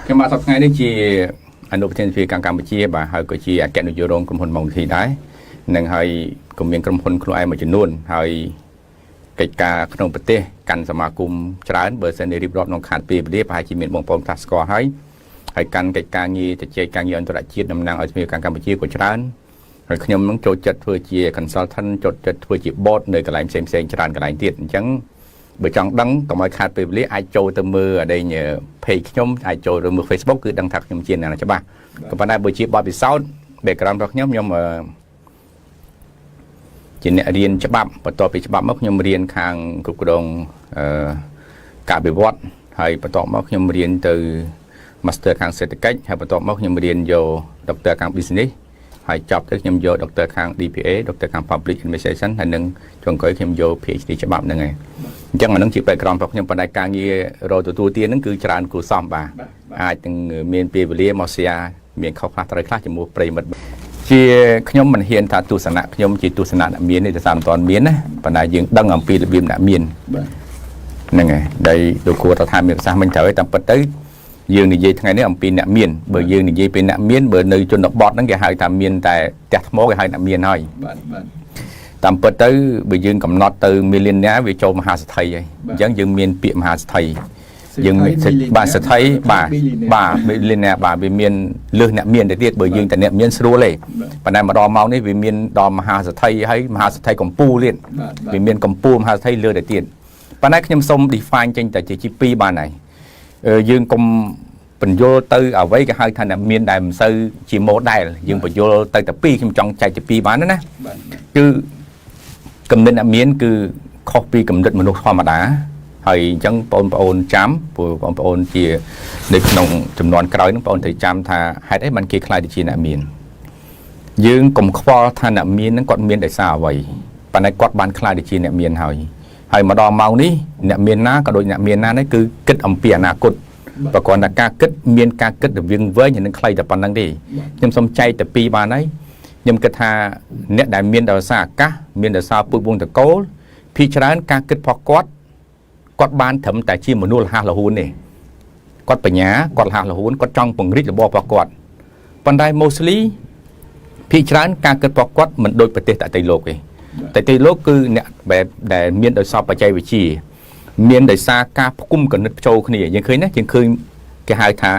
cái mà tập ngày đấy chỉ anh đọc trên phía Campuchia và hơi có chỉ kẹt được rong cầm hồn mong thì đấy nên hơi cùng miền cầm hồn của ai mà chỉ luôn hơi cái cả trongประเทศกันสมาคมច្រើនបើសិនរៀបរាប់ក្នុងខាត់ពីប្រទេសប្រហែលជាមានបងប្អូនខ្លះស្គាល់ហើយកាន់កិច្ចការងារជជែកការងារអន្តរជាតិតំណាងឲ្យស្មារតីកម្ពុជាក៏ច្រើនហើយខ្ញុំនឹងចូលចិត្តធ្វើជា consultant ចូលចិត្តធ្វើជា board នៅកន្លែងផ្សេងៗច្រើនកន្លែងទៀតអញ្ចឹងបើចង់ដឹងកុំឲ្យខាតពេលវេលាអាចចូលទៅមើលអី page ខ្ញុំអាចចូលទៅមើល Facebook គឺដឹងថាខ្ញុំជាអ្នកណាច្បាស់ក៏ប៉ុន្តែបើជាបទពិសោធន៍ background របស់ខ្ញុំជាអ្នករៀនច្បាប់បន្ទាប់ពីច្បាប់មកខ្ញុំរៀនខាងគ្រប់គ្រងការវិវត្តហើយបន្ទាប់មកខ្ញុំរៀនទៅ master ខាងសេដ្ឋកិច្ចហើយបន្ទាប់មកខ្ញុំរៀនយក doctor ខាង business ហើយចប់ទៅខ្ញុំយក doctor ខាង DPA doctor ខាង public administration ហើយនឹងចុងក្រោយខ្ញុំយក PhD ច្បាប់ហ្នឹងឯងអញ្ចឹងអានឹងជា background របស់ខ្ញុំប៉ុន្តែការងាររកទទួលទានហ្នឹងគឺច្រើនគួរសមបាទអាចនឹងមានពេលវេលាមក share មានខុសខ្លះត្រូវខ្លះជាមួយប្រិមិត្តជាខ្ញុំមិនហ៊ានថាទស្សនៈខ្ញុំជាទស្សនៈអ្នកមានទេតែមិនទាន់មានណាប៉ុន្តែយើងដឹងអំពីរបៀបអ្នកមានហ្នឹងហើយដែលលោកគួរថាមានប្រសាសន៍មិនត្រូវទេតាមពិតទៅយើងនិយាយថ្ងៃនេះអំពីអ្នកមានបើយើងនិយាយពីអ្នកមានបើនៅជនបទហ្នឹងគេហៅថាមានតែផ្ទះថ្មគេហៅអ្នកមានហើយបាទតាមពិតទៅបើយើងកំណត់ទៅ millionaire វាចូលមហាសេដ្ឋីហើយអញ្ចឹងយើងមានពាក្យមហាសេដ្ឋីយើងបាទសេដ្ឋីបាទ millionaire បាទវាមានលើសអ្នកមានទៅទៀតបើយើងតែអ្នកមានស្រួលទេប៉ុន្តែមកដល់ម៉ោងនេះវាមានដល់មហាសេដ្ឋីហើយមហាសេដ្ឋីកម្ពុជាទៀតវាមានកម្ពុជាមហាសេដ្ឋីលើទៅទៀតប៉ុន្តែខ្ញុំសូម define ចេញតែជាពីរបានហើយយើងកុំបញ្យល់ទៅអ្វីគេហៅថាអ្នកមានដែលមិនសូវជា model យើងបញ្យល់ទៅតែពីរខ្ញុំចង់ចែកជាពីរបានណាគឺគំនិតអ្នកមានគឺខុសពីគំនិតមនុស្សធម្មតាហើយអញ្ចឹងបងប្អូនចាំព្រោះបងប្អូនជានៅក្នុងចំនួនក្រោយហ្នឹងបងប្អូនត្រូវចាំថាហេតុអីបានគេខ្លាចទៅជាអ្នកមានយើងកុំខ្វល់ថាអ្នកមានហ្នឹងគាត់មានដោយសារអ្វីប៉ុន្តែគាត់បានខ្លាចទៅជាអ្នកមានហើយមកដល់ម៉ោងនេះអ្នកមានណាក៏ដូចអ្នកមានណានេះគឺគិតអំពីអនាគតបើគាត់ថាការគិតមានការគិតរវាងវែងនិងខ្លីតែប៉ុណ្្នឹងទេខ្ញុំសូមចែកតែពីរបានហើយខ្ញុំគិតថាអ្នកដែលមានដោយសារអាកាសមានដោយសារពុទ្ធវងតកូលភាគច្រើនការគិតរបស់គាត់បានត្រឹមតែជាមនុស្សលះលហួនទេគាត់បញ្ញាគាត់លះលហួនគាត់ចង់ពង្រីករបបរបស់គាត់ប៉ុន្តែ mostly ភាគច្រើនការគិតរបស់គាត់មិនដូចប្រទេសតន្ត្រីលោកទេតន្ត្រីលោកគឺអ្នកដែលមានដោយសារបច្ចេកវិទ្យាមានដោយសារការផ្គុំគណិតចូលគ្នាយើងឃើញណាយើងឃើញគេហៅថា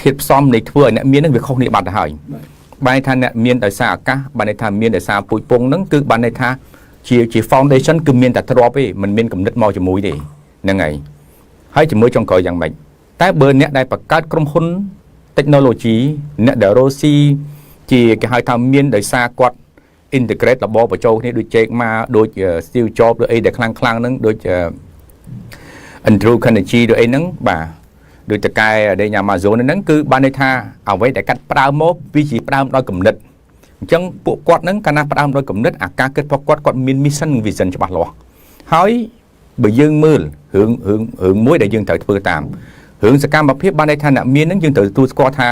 ធាតុផ្សំនៃធ្វើឲ្យអ្នកមាននឹងវាខុសគ្នាបាត់ទៅហើយបែរថាអ្នកមានដោយសារអាកាសបានន័យថាមានដោយសារពូជពងហ្នឹងគឺបានន័យថាជា foundation គឺមានតែទ្របទេមិនមានគំនិតមកជាមួយទេហ្នឹងហើយជាមួយចុងក្រោយយ៉ាងម៉េចតែបើអ្នកដែលបង្កើតក្រុមហ៊ុន technology អ្នកដែលរស់ស៊ីជាគេហៅថាមានដោយសារគាត់ integrate របបបញ្ចូលគ្នាដូច Jack Ma ដូច Steve Jobs ដូចអីដែលខ្លាំងហ្នឹងដូចAndrew Carnegie ដូចអីហ្នឹងបាទដូចតកែដែល Amazon ហ្នឹងគឺបានន័យថាអ្វីដែលកាត់ផ្ដើមមកវាជាផ្ដើមដោយគំនិតអញ្ចឹងពួកគាត់ហ្នឹងកាលណាផ្ដើមដោយគំនិតអាការគិតរបស់គាត់មាន mission vision ច្បាស់លាស់ហើយបើយើងមើលរឿងមួយដែលយើងត្រូវធ្វើតាមរឿងសកម្មភាពបានន័យថាអ្នកមានហ្នឹងយើងត្រូវទទួលស្គាល់ថា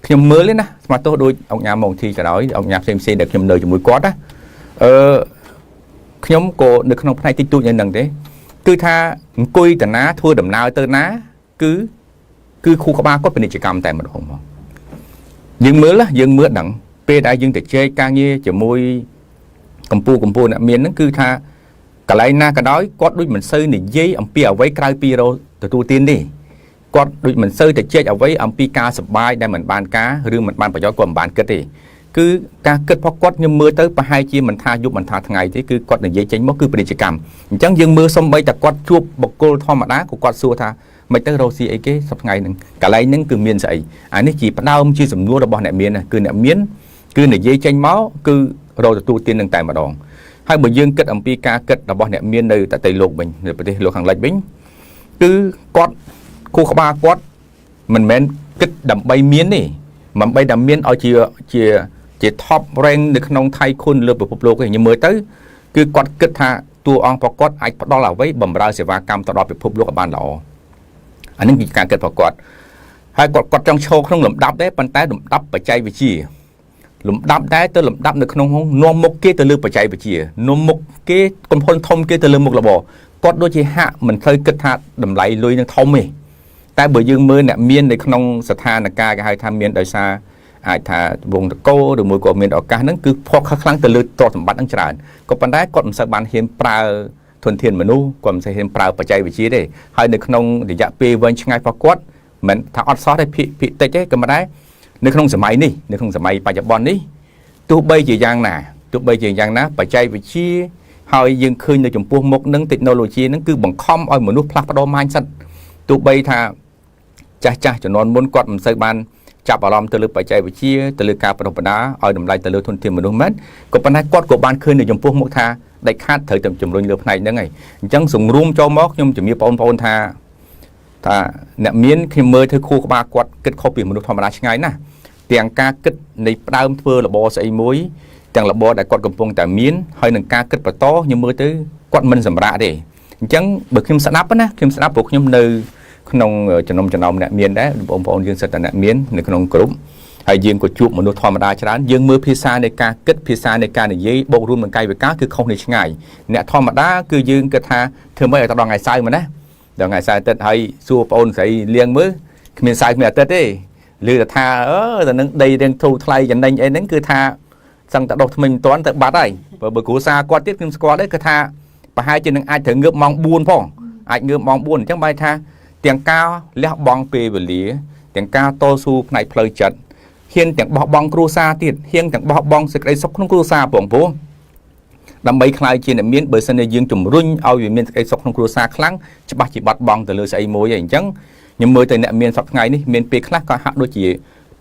ខ្ញុំមើលទេណាស្មាតទោះដូចអង្គញាម៉ុងធីក៏ដោយអង្គញាផ្សេងដែលខ្ញុំនៅជាមួយគាត់ណាខ្ញុំក៏នៅក្នុងផ្នែកតិចតួចយ៉ាងហ្នឹងទេគឺថាអង្គុយតាណាធ្វើដំណើរទៅណាគឺខួរក្បាលគាត់ពាណិជ្ជកម្មតែម្ដងមកយើងមើលដឹងពេលដែលយើងទៅជែកការងារជាមួយកម្ពុជាអ្នកមានហ្នឹងគឺថាកន្លែងណាក៏ដោយគាត់ដូចមិនសូវនិយាយអំពីអ្វីក្រៅពីទទួលទានទេគាត់ដូចមិនសូវទៅជែកអ្វីអំពីការសប្បាយដែលមិនបានការឬមិនបានប្រយោជន៍គាត់មិនបានគិតទេគឺការគិតរបស់គាត់ខ្ញុំមើលទៅប្រហែលជាមិនថាយប់មិនថាថ្ងៃទេគឺគាត់និយាយចេញមកគឺពាណិជ្ជកម្មអញ្ចឹងយើងមើលសំបីតែគាត់ជួបបុគ្គលធម្មតាក៏គាត់សួរថាមិនទៅរកស៊ីអីគេសប្តាហ៍ហ្នឹងកន្លែងហ្នឹងគឺមានស្អីអានេះជាផ្ដើមជាសំណួររបស់អ្នកមានគឺអ្នកមានគឺនិយាយចេញមកគឺរកទទួលទាននឹងតែម្ដងហើយបើយើងគិតអំពីការគិតរបស់អ្នកមាននៅតន្ត្រីលោកវិញនៅប្រទេសលោកខាងលិចវិញគឺគាត់គូក្បាលគាត់មិនមែនគិតដើម្បីមានទេមិនបីតែមានឲ្យជា top rank នៅក្នុងថៃគុនលើពិភពលោកទេខ្ញុំមើលទៅគឺគាត់គិតថាតួអង្គរបស់គាត់អាចផ្ដល់អ្វីបម្រើសេវាកម្មទៅដល់ពិភពលោកឲ្យបានល្អអានេះគឺការគិតរបស់គាត់ហើយគាត់ចង់ឈរក្នុងលំដាប់ដែរប៉ុន្តែលំដាប់បច្ចេកវិទ្យាលំដាប់ដែរទៅលំដាប់នៅក្នុងនាំមុខគេទៅលើបច្ចេកវិទ្យានាំមុខគេកំពុងធំគេទៅលើមុខរបរគាត់ដូចជាហាក់មិនត្រូវគិតថាតម្លៃលុយនឹងធំទេ តែបើយើងមើលអ្នកមាននៅក្នុងស្ថានភាពគេហៅថាមានដោយសារអាចថាវងតកោឬមួយក៏មានឱកាសហ្នឹងគឺផកខ្លាំងទៅលើទ្រព្យសម្បត្តិហ្នឹងច្រើនក៏ប៉ុន្តែគាត់មិនសូវបានហ៊ានប្រើធនធានមនុស្សគាត់មិនសូវហ៊ានប្រើបច្ចេកវិទ្យាទេហើយនៅក្នុងរយៈពេលវែងឆ្ងាយរបស់គាត់មិនថាអត់សោះទេភាគតិចទេក៏មិនដែរនៅក្នុងសម័យនេះនៅក្នុងសម័យបច្ចុប្បន្ននេះទោះបីជាយ៉ាងណាបច្ចេកវិទ្យាហើយយើងឃើញនៅចំពោះមុខនឹង technology ហ្នឹងគឺបង្ខំឲ្យមនុស្សផ្លាស់ប្ដូរ mindset ទោះបីថាចាស់ជំនាន់មុនគាត់មិនសូវបានចាប់អារម្មណ៍ទៅលើបច្ចេកវិទ្យាទៅលើការប្រតិបត្តិឲ្យតម្លៃទៅលើធនធានមនុស្សមែនក៏ប៉ុន្តែគាត់ក៏បានឃើញនៅចំពោះមុខថាដាច់ខាតត្រូវតែជំរុញលើផ្នែកហ្នឹងហើយអញ្ចឹងសង្រួមចូលមកខ្ញុំជំរាបបងប្អូនថាអ្នកមានខ្ញុំមើលធ្វើខួរក្បាលគាត់គិតខុសពីមនុស្សធម្មតាឆ្ងាយណាស់ទាំងការគិតនៃផ្ដើមធ្វើរបរស្អីមួយទាំងរបរដែលគាត់កំពុងតែមានហើយនឹងការគិតបន្តខ្ញុំមើលទៅគាត់មិនសម្រាកទេអញ្ចឹងបើខ្ញុំស្ដាប់ណាខ្ញុំស្ដាប់ព្រោះខ្ញុំនៅក្នុងចំណោមអ្នកមានដែរបងប្អូនយើងសិតតែអ្នកមាននៅក្នុងក្រុមហើយយើងក៏ជួបមនុស្សធម្មតាច្រើនយើងមើលភាសានៃការគិតភាសានៃការនិយាយបូករួមនឹងកាយវិការគឺខុសនេះឆ្ងាយអ្នកធម្មតាគឺយើងគិតថាធ្វើម៉េចឲ្យដល់ថ្ងៃសៅរ៍មកណាដល់ថ្ងៃសៅរ៍អាទិត្យហើយសួរបងប្អូនស្រីលៀងមើលគ្មានសៅរ៍គ្មានអាទិត្យទេឮតែថាតែនឹងដីរៀងធូរថ្លៃចំណេញអីហ្នឹងគឺថាសឹងតែដុសថ្មិញមិនទាន់ទៅបាត់ហើយបើគ្រួសារគាត់ទៀតខ្ញុំស្គាល់ដែរគឺថាប្រហែលជានឹងអាចត្រូវងើបម៉ោង4ផងអាចងើបម៉ោង4អញ្ចឹងបែរថាទាំងការលះបង់ពេលវេលាទាំងការតស៊ូផ្នែកផ្លូវចិត្តហ៊ានទាំងបោះបង់គ្រួសារទៀតហ៊ានទាំងបោះបង់សេចក្តីសុខក្នុងគ្រួសារបងប្អូនដើម្បីខ្លាយជាអ្នកមានបើសិនជាយើងជំរុញឲ្យវាមានសេចក្តីសុខក្នុងគ្រួសារខ្លាំងច្បាស់ជាបាត់បង់ទៅលើស្អីមួយហើយអញ្ចឹងខ្ញុំមើលទៅអ្នកមានសពថ្ងៃនេះមានពេលខ្លះក៏ហាក់ដូចជា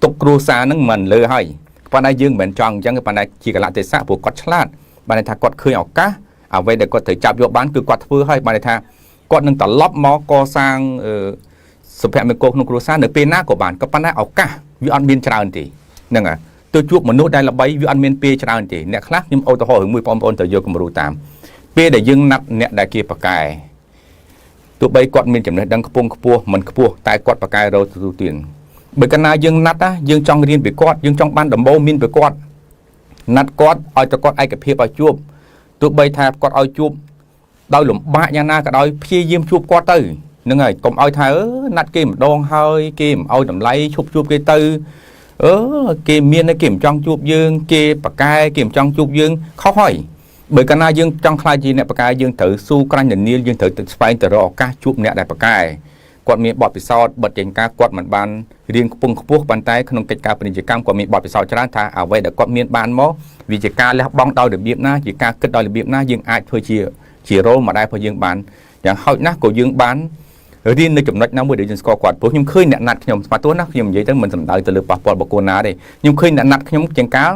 ទុកគ្រួសារហ្នឹងមិនលើហើយប៉ុន្តែយើងមិនមែនចង់អញ្ចឹងប៉ុន្តែជាកលៈទេសៈព្រោះគាត់ឆ្លាតបានន័យថាគាត់ឃើញឱកាសអ្វីដែលគាត់ត្រូវចាប់យកបានគឺគាត់ធ្វើហើយបានន័យថាគាត់នឹងត្រឡប់មកកសាងសុភមង្គលក្នុងគ្រួសារនៅពេលណាក៏បានក៏ប៉ុន្តែឱកាសវាអត់មានច្រើនទេហ្នឹងហើយទៅជួបមនុស្សដែលល្បីវាអត់មានពេលច្រើនទេអ្នកខ្លះខ្ញុំឧទាហរណ៍រឿងមួយបងប្អូនទៅយកគំរូតាមពេលដែលយើងណាត់អ្នកដែលគេប្រកែទោះបីគាត់មានចំណេះដឹងខ្ពង់ខ្ពស់មិនខ្ពស់តែគាត់ប្រកែរកទទួលទានបើកាលណាយើងណាត់ណាយើងចង់រៀនពីគាត់យើងចង់បានដំបូងមានពីគាត់ណាត់គាត់ឲ្យតែគាត់ឯកភាពឲ្យជួបទោះបីថាគាត់ឲ្យជួបដោយលំបាកយ៉ាងណាក៏ដោយព្យាយាមជួបគាត់ទៅហ្នឹងហើយកុំឲ្យថាណាត់គេម្ដងហើយគេមិនឲ្យតម្លៃឈប់ជួបគេទៅគេមានគេមិនចង់ជួបយើងគេប្រកែគេមិនចង់ជួបយើងខុសហើយបើកាលណាយើងចង់ខ្លាចជាអ្នកប្រកែយើងត្រូវស៊ូក្រាញ់នានាយើងត្រូវស្វែងទៅរកឱកាសជួបអ្នកដែលប្រកែគាត់មានបទពិសោធន៍បទចេញការគាត់មិនបានរៀនខ្ពង់ខ្ពស់ប៉ុន្តែក្នុងកិច្ចការពាណិជ្ជកម្មគាត់មានបទពិសោធន៍ច្រើនថាអ្វីដែលគាត់មានបានមកវាជាការលះបង់ដោយរបៀបណាជាការគិតដោយរបៀបណាយើងអាចធ្វើជារ៉ូលម៉ូដែលរបស់យើងបានយ៉ាងហោចណាស់ក៏យើងបានរៀននៅចំណុចណាមួយដែលយើងស្គាល់គាត់ព្រោះខ្ញុំឃើញអ្នកណាត់ខ្ញុំស្មាតទោះណាខ្ញុំនិយាយទៅមិនសំដៅទៅលើប៉ះពាល់បុគ្គលណាទេខ្ញុំឃើញអ្នកណាត់ខ្ញុំជាងកាល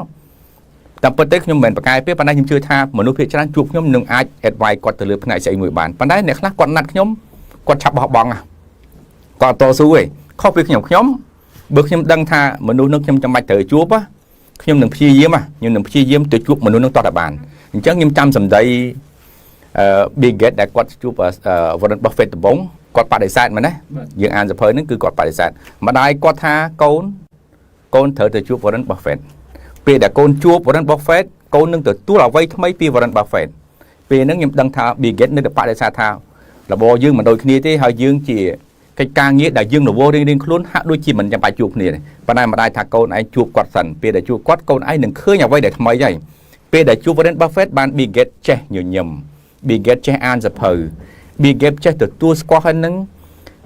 តែពិតទៅខ្ញុំមិនមែនប្រកែពេកប៉ុន្តែខ្ញុំជឿថាមនុស្សភាគច្រើនជួបខ្ញុំនឹងអាច advice គាត់ទៅលើផ្នែកស្អីមួយបានប៉ុន្តែអ្នកខ្លះគាត់ណាត់ខ្ញុំគាត់ឆាប់បោះបង់គាត់តស៊ូឯងខុសពីខ្ញុំបើខ្ញុំដឹងថាមនុស្សនោះខ្ញុំចាំបាច់ត្រូវជួបខ្ញុំនឹងព្យាយាមទៅជួបមនុស្សនោះតតែបានអញ្ចឹងខ្ញុំចាំសម្ដីBill Gates ដែលគាត់ជួប Warren Buffett ដំបូងគាត់បដិសេធមែនណាយើងអានសភៅហ្នឹងគឺគាត់បដិសេធម្ដាយគាត់ថាកូនត្រូវទៅជួប Warren Buffett ពេលដែលកូនជួប Warren Buffett កូននឹងទទួលអ្វីថ្មីពី Warren Buffett ពេលហ្នឹងខ្ញុំដឹងថា Bill Gates នៅតែបដិសេធថារបរយើងមិនដូចគ្នាទេហើយយើងជាកិច្ចការងារដែលយើងរវល់រៀងៗខ្លួនហាក់ដូចជាមិនចាំបាច់ជួបគ្នាទេប៉ុន្តែម្ដាយថាកូនឯងជួបគាត់សិនពេលដែលជួបគាត់កូនឯងនឹងឃើញអ្វីដែលថ្មីហើយពេលដែលជួប Warren Buffett បាន Bill Gates ចេះញញឹមBill Gates ចេះអានសភៅ Bill Gates ចេះទទួលស្គាល់ហើយនឹង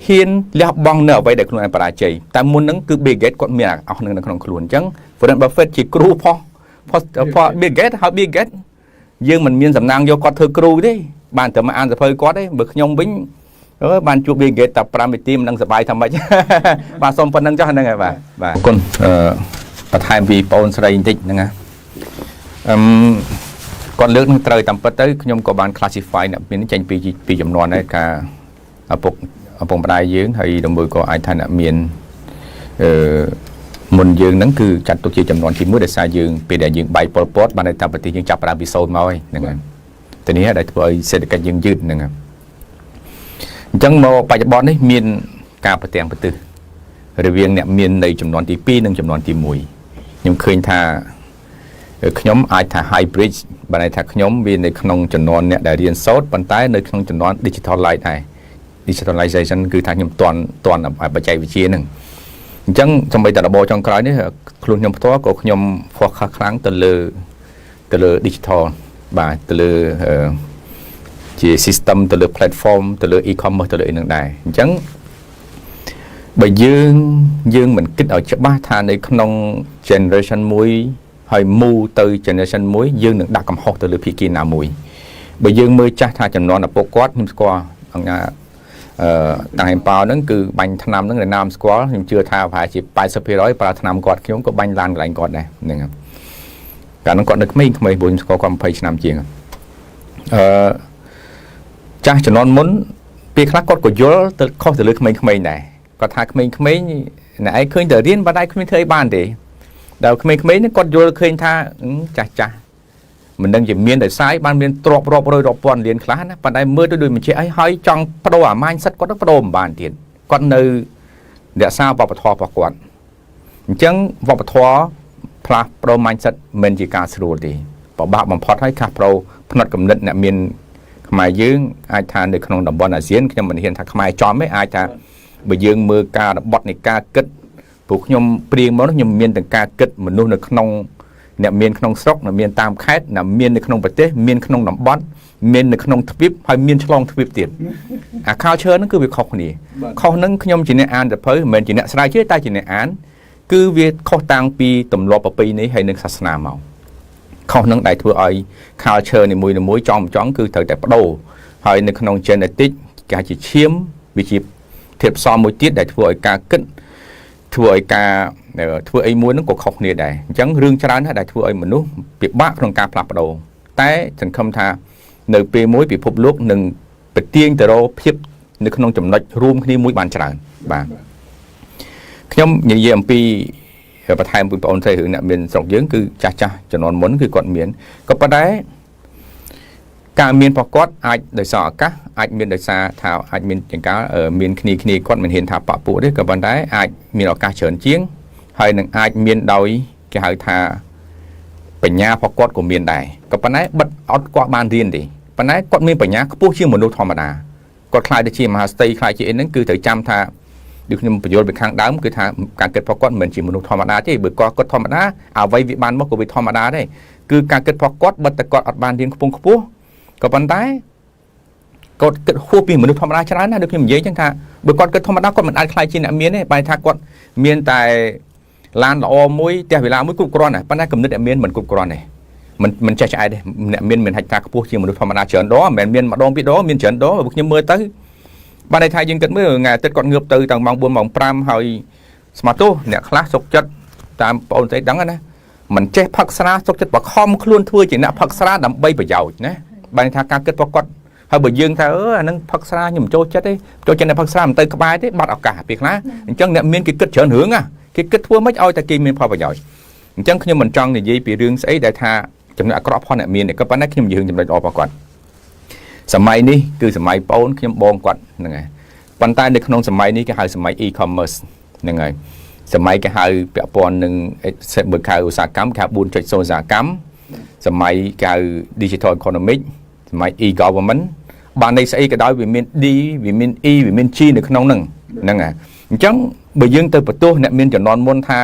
ហ៊ានលះបង់នៅអ្វីដែលខ្លួនឯងបរាជ័យតែមុនហ្នឹងគឺ Bill Gates គាត់មានអស់នៅក្នុងខ្លួនអញ្ចឹង Warren Buffett ជាគ្រូផុស Bill Gates ហើយ Bill Gates យើងមិនមានសំណាងយកគាត់ធ្វើគ្រូទេបានតែមកអានសភៅគាត់ទេបើខ្ញុំវិញបានជួប Bill Gates តែ5នាទីមិនដឹងសប្បាយថាម៉េចបាទសូមប៉ុណ្្នឹងចុះហ្នឹងហើយបាទអរគុណបន្ថែមពីបងស្រីបន្តិចហ្នឹងណាគាត់លើកនឹងត្រូវតាមពិតទៅខ្ញុំក៏បាន classify អ្នកមានចេញពីចំនួនដែរការឪពុកម្ដាយយើងហើយដល់មួយក៏អាចថាអ្នកមានមុនយើងហ្នឹងគឺចាត់ទុកជាចំនួនទី1ដោយសារយើងពេលដែលយើងបាយប៉ុលពតបានតែប្រទេសយើងចាប់ផ្ដើមពី0មកហ្នឹងហើយទៅនេះដែលធ្វើឲ្យសេដ្ឋកិច្ចយើងយឺតហ្នឹងហើយអញ្ចឹងមកបច្ចុប្បន្ននេះមានការប្រទាំងប្រទិសរវាងអ្នកមាននៃចំនួនទី2និងចំនួនទី1ខ្ញុំឃើញថាខ្ញុំអាចថា hybrid បានន័យថាខ្ញុំវានៅក្នុងចំនួនអ្នកដែលរៀនសូត្រប៉ុន្តែនៅក្នុងចំនួន digital life ដែរ digitalization គឺថាខ្ញុំតន់បច្ចេកវិទ្យាហ្នឹងអញ្ចឹងសំបីតែរបបចុងក្រោយនេះខ្លួនខ្ញុំផ្ទាល់ក៏ខ្ញុំ focus ខ្លាំងទៅលើ digital បាទទៅលើជា system ទៅលើ platform ទៅលើ e-commerce ទៅលើអីហ្នឹងដែរអញ្ចឹងបើយើងមិនគិតឲ្យច្បាស់ថានៅក្នុង generation 1ហើយ move ទៅ generation 1យើងនឹងដាក់កំហុសទៅលើភាគីណាមួយបើយើងមើលចាស់ថាចំនួនឪពុកគាត់ខ្ញុំស្គាល់អង្គការតាំងឯប៉ោហ្នឹងគឺបាញ់ថ្នាំហ្នឹងនៅណាមស្គាល់ខ្ញុំជឿថាប្រហែលជា 80% ប្រើថ្នាំគាត់ខ្ញុំក៏បាញ់ឡានកន្លែងគាត់ដែរហ្នឹងហើយកាលហ្នឹងគាត់នៅក្មេងៗព្រោះខ្ញុំស្គាល់គាត់20ឆ្នាំជាងចាស់ចំនួនមុនពេលខ្លះគាត់ក៏យល់ទៅខុសទៅលើក្មេងៗដែរគាត់ថាក្មេងៗអ្នកឯងឃើញតែរៀនបាត់ហើយគ្មានធ្វើអីបានទេដល់ក្មេងៗហ្នឹងគាត់យល់ឃើញថាចាស់មិនដឹងជាមានតែសាយបានមានទ្របរាប់រយរាប់ពាន់លានខ្លះណាប៉ុន្តែមើលទៅដូចមិនជាអីហើយចង់បដូរអាម៉ាញ់សិតគាត់ទៅបដូរមិនបានទៀតគាត់នៅរក្សាវប្បធម៌របស់គាត់អញ្ចឹងវប្បធម៌ផ្លាស់ប្ដូរម៉ាញ់សិតមិនជាការស្រួលទេពិបាកបំផុតហើយខាស់ប្រូផ្នែកកំណត់អ្នកមានខ្មែរយើងអាចថានៅក្នុងតំបន់អាស៊ានខ្ញុំមិនហ៊ានថាខ្មែរចំទេអាចថាបើយើងមើលការរបត់នៃការគិតព្រោះខ្ញុំព្រៀងមកខ្ញុំមានទាំងការគិតមនុស្សនៅក្នុងអ្នកមានក្នុងស្រុកអ្នកមានតាមខេត្តអ្នកមាននៅក្នុងប្រទេសមានក្នុងតំបន់មាននៅក្នុងទ្វីបហើយមានឆ្លងទ្វីបទៀតអា culture ហ្នឹងគឺវាខុសគ្នាខុសហ្នឹងខ្ញុំជាអ្នកអានទៅមិនមែនជាអ្នកស្រាវជ្រាវតែជាអ្នកអានគឺវាខុសតាំងពីទម្លាប់ប្រពៃណីហើយនឹងសាសនាមកខុសហ្នឹងដែលធ្វើឲ្យ culture នីមួយៗចង់គឺត្រូវតែបដូរហើយនៅក្នុង genetic គេហៅជាឈាមវាជាធាតុផ្សំមួយទៀតដែលធ្វើឲ្យការគិតធ្វើឲ្យការធ្វើអីមួយហ្នឹងក៏ខុសគ្នាដែរអញ្ចឹងរឿងច្រើនណាស់ដែលធ្វើឲ្យមនុស្សពិបាកក្នុងការផ្លាស់ប្ដូរតែសង្ឃឹមថានៅពេលមួយពិភពលោកនឹងប្រទាញទៅរកភាពនៅក្នុងចំណុចរួមគ្នាមួយបានច្រើនបាទខ្ញុំនិយាយអំពីបន្ថែមពីបងប្អូនស្រីរឿងអ្នកមានស្រុកយើងគឺចាស់ជំនាន់មុនគឺគាត់មានក៏ប៉ុន្តែការមានរបស់គាត់អាចដោយសារឱកាសអាចមានដោយសារថាអាចមានចង្ការមានគ្នាគាត់មិនហ៊ានថាបពពួកទេក៏ប៉ុន្តែអាចមានឱកាសច្រើនជាងហើយនឹងអាចមានដោយគេហៅថាបញ្ញារបស់គាត់ក៏មានដែរក៏ប៉ុន្តែបិទអត់គាត់បានរៀនទេប៉ុន្តែគាត់មានបញ្ញាខ្ពស់ជាងមនុស្សធម្មតាគាត់ខ្លាចទៅជាមហាស្ត្រីខ្លាចជាអីហ្នឹងគឺត្រូវចាំថាដូចខ្ញុំបញ្យល់ពីខាងដើមគឺថាការគិតរបស់គាត់មិនមែនជាមនុស្សធម្មតាទេបើគាត់ធម្មតាអ្វីវាបានមកក៏វាធម្មតាដែរគឺការគិតរបស់គាត់បិទតែគាត់អត់បានរៀនខ្ពង់ខ្ពស់ក៏ប៉ុន្តែគាត់គិតហួសពីមនុស្សធម្មតាច្រើនណាស់ដូចខ្ញុំនិយាយចឹងថាបើគាត់គិតធម្មតាគាត់មិនអាចខ្លាចជាអ្នកមានទេបែរថាគាត់មានតែឡានល្អមួយផ្ទះវិឡាមួយគ្រប់គ្រាន់តែប៉ុន្តែគំនិតអ្នកមានមិនគ្រប់គ្រាន់ទេមិនចេះឆ្អែតទេអ្នកមានហិច្ចការខ្ពស់ជាងមនុស្សធម្មតាច្រើនដងមិនមែនមានម្ដងពីរដងមានច្រើនដងបើខ្ញុំមើលទៅបានន័យថាយើងគិតមើលថ្ងៃអាទិត្យគាត់ងើបទៅតាំងម៉ោង4ម៉ោង5ហើយស្មាតទោសអ្នកខ្លះសុកចិត្តតាមបងប្អូនស្រីដឹងណាមិនចេះផឹកស្រាសុកចិត្តបខំខ្លួនធ្វើជាអ្នកផឹកស្រាដើម្បីប្រយោជន៍ណាបានន័យថាការគិតរបស់គាត់ហើយបើយើងថាអានឹងផឹកស្រាខ្ញុំចូលចិត្តទេចូលចិត្តអ្នកផឹកស្រាមិនទៅក្បែរទេបាត់ឱកាសពេលខ្លះអញ្ចឹងអ្នកមានគេគិតច្រើនរឿងណាគេគិតធ្វើម៉េចឲ្យតែគេមានផលប្រយោជន៍អញ្ចឹងខ្ញុំមិនចង់និយាយពីរឿងស្អីដែលថាចំណុចអាក្រក់ផងអ្នកមានក៏ប៉ុន្តែខ្ញុំនិយាយចំណុចល្អរបស់គាត់សម័យនេះគឺសម័យប្អូនខ្ញុំបងគាត់ហ្នឹងហើយប៉ុន្តែនៅក្នុងសម័យនេះគេហៅសម័យ e-commerce ហ្នឹងហើយសម័យគេហៅពាក់ព័ន្ធនឹងបើគេហៅឧស្សាហកម្មគេហៅ 4.0 ឧស្សាហកម្មសម័យគេហៅ digital economic សម័យ e-government បានន័យស្អីក៏ដោយវាមាន D វាមាន E វាមាន G នៅក្នុងហ្នឹងហើយអញ្ចឹងបើយើងទៅបន្ទោសអ្នកមានចំនួនមុនថា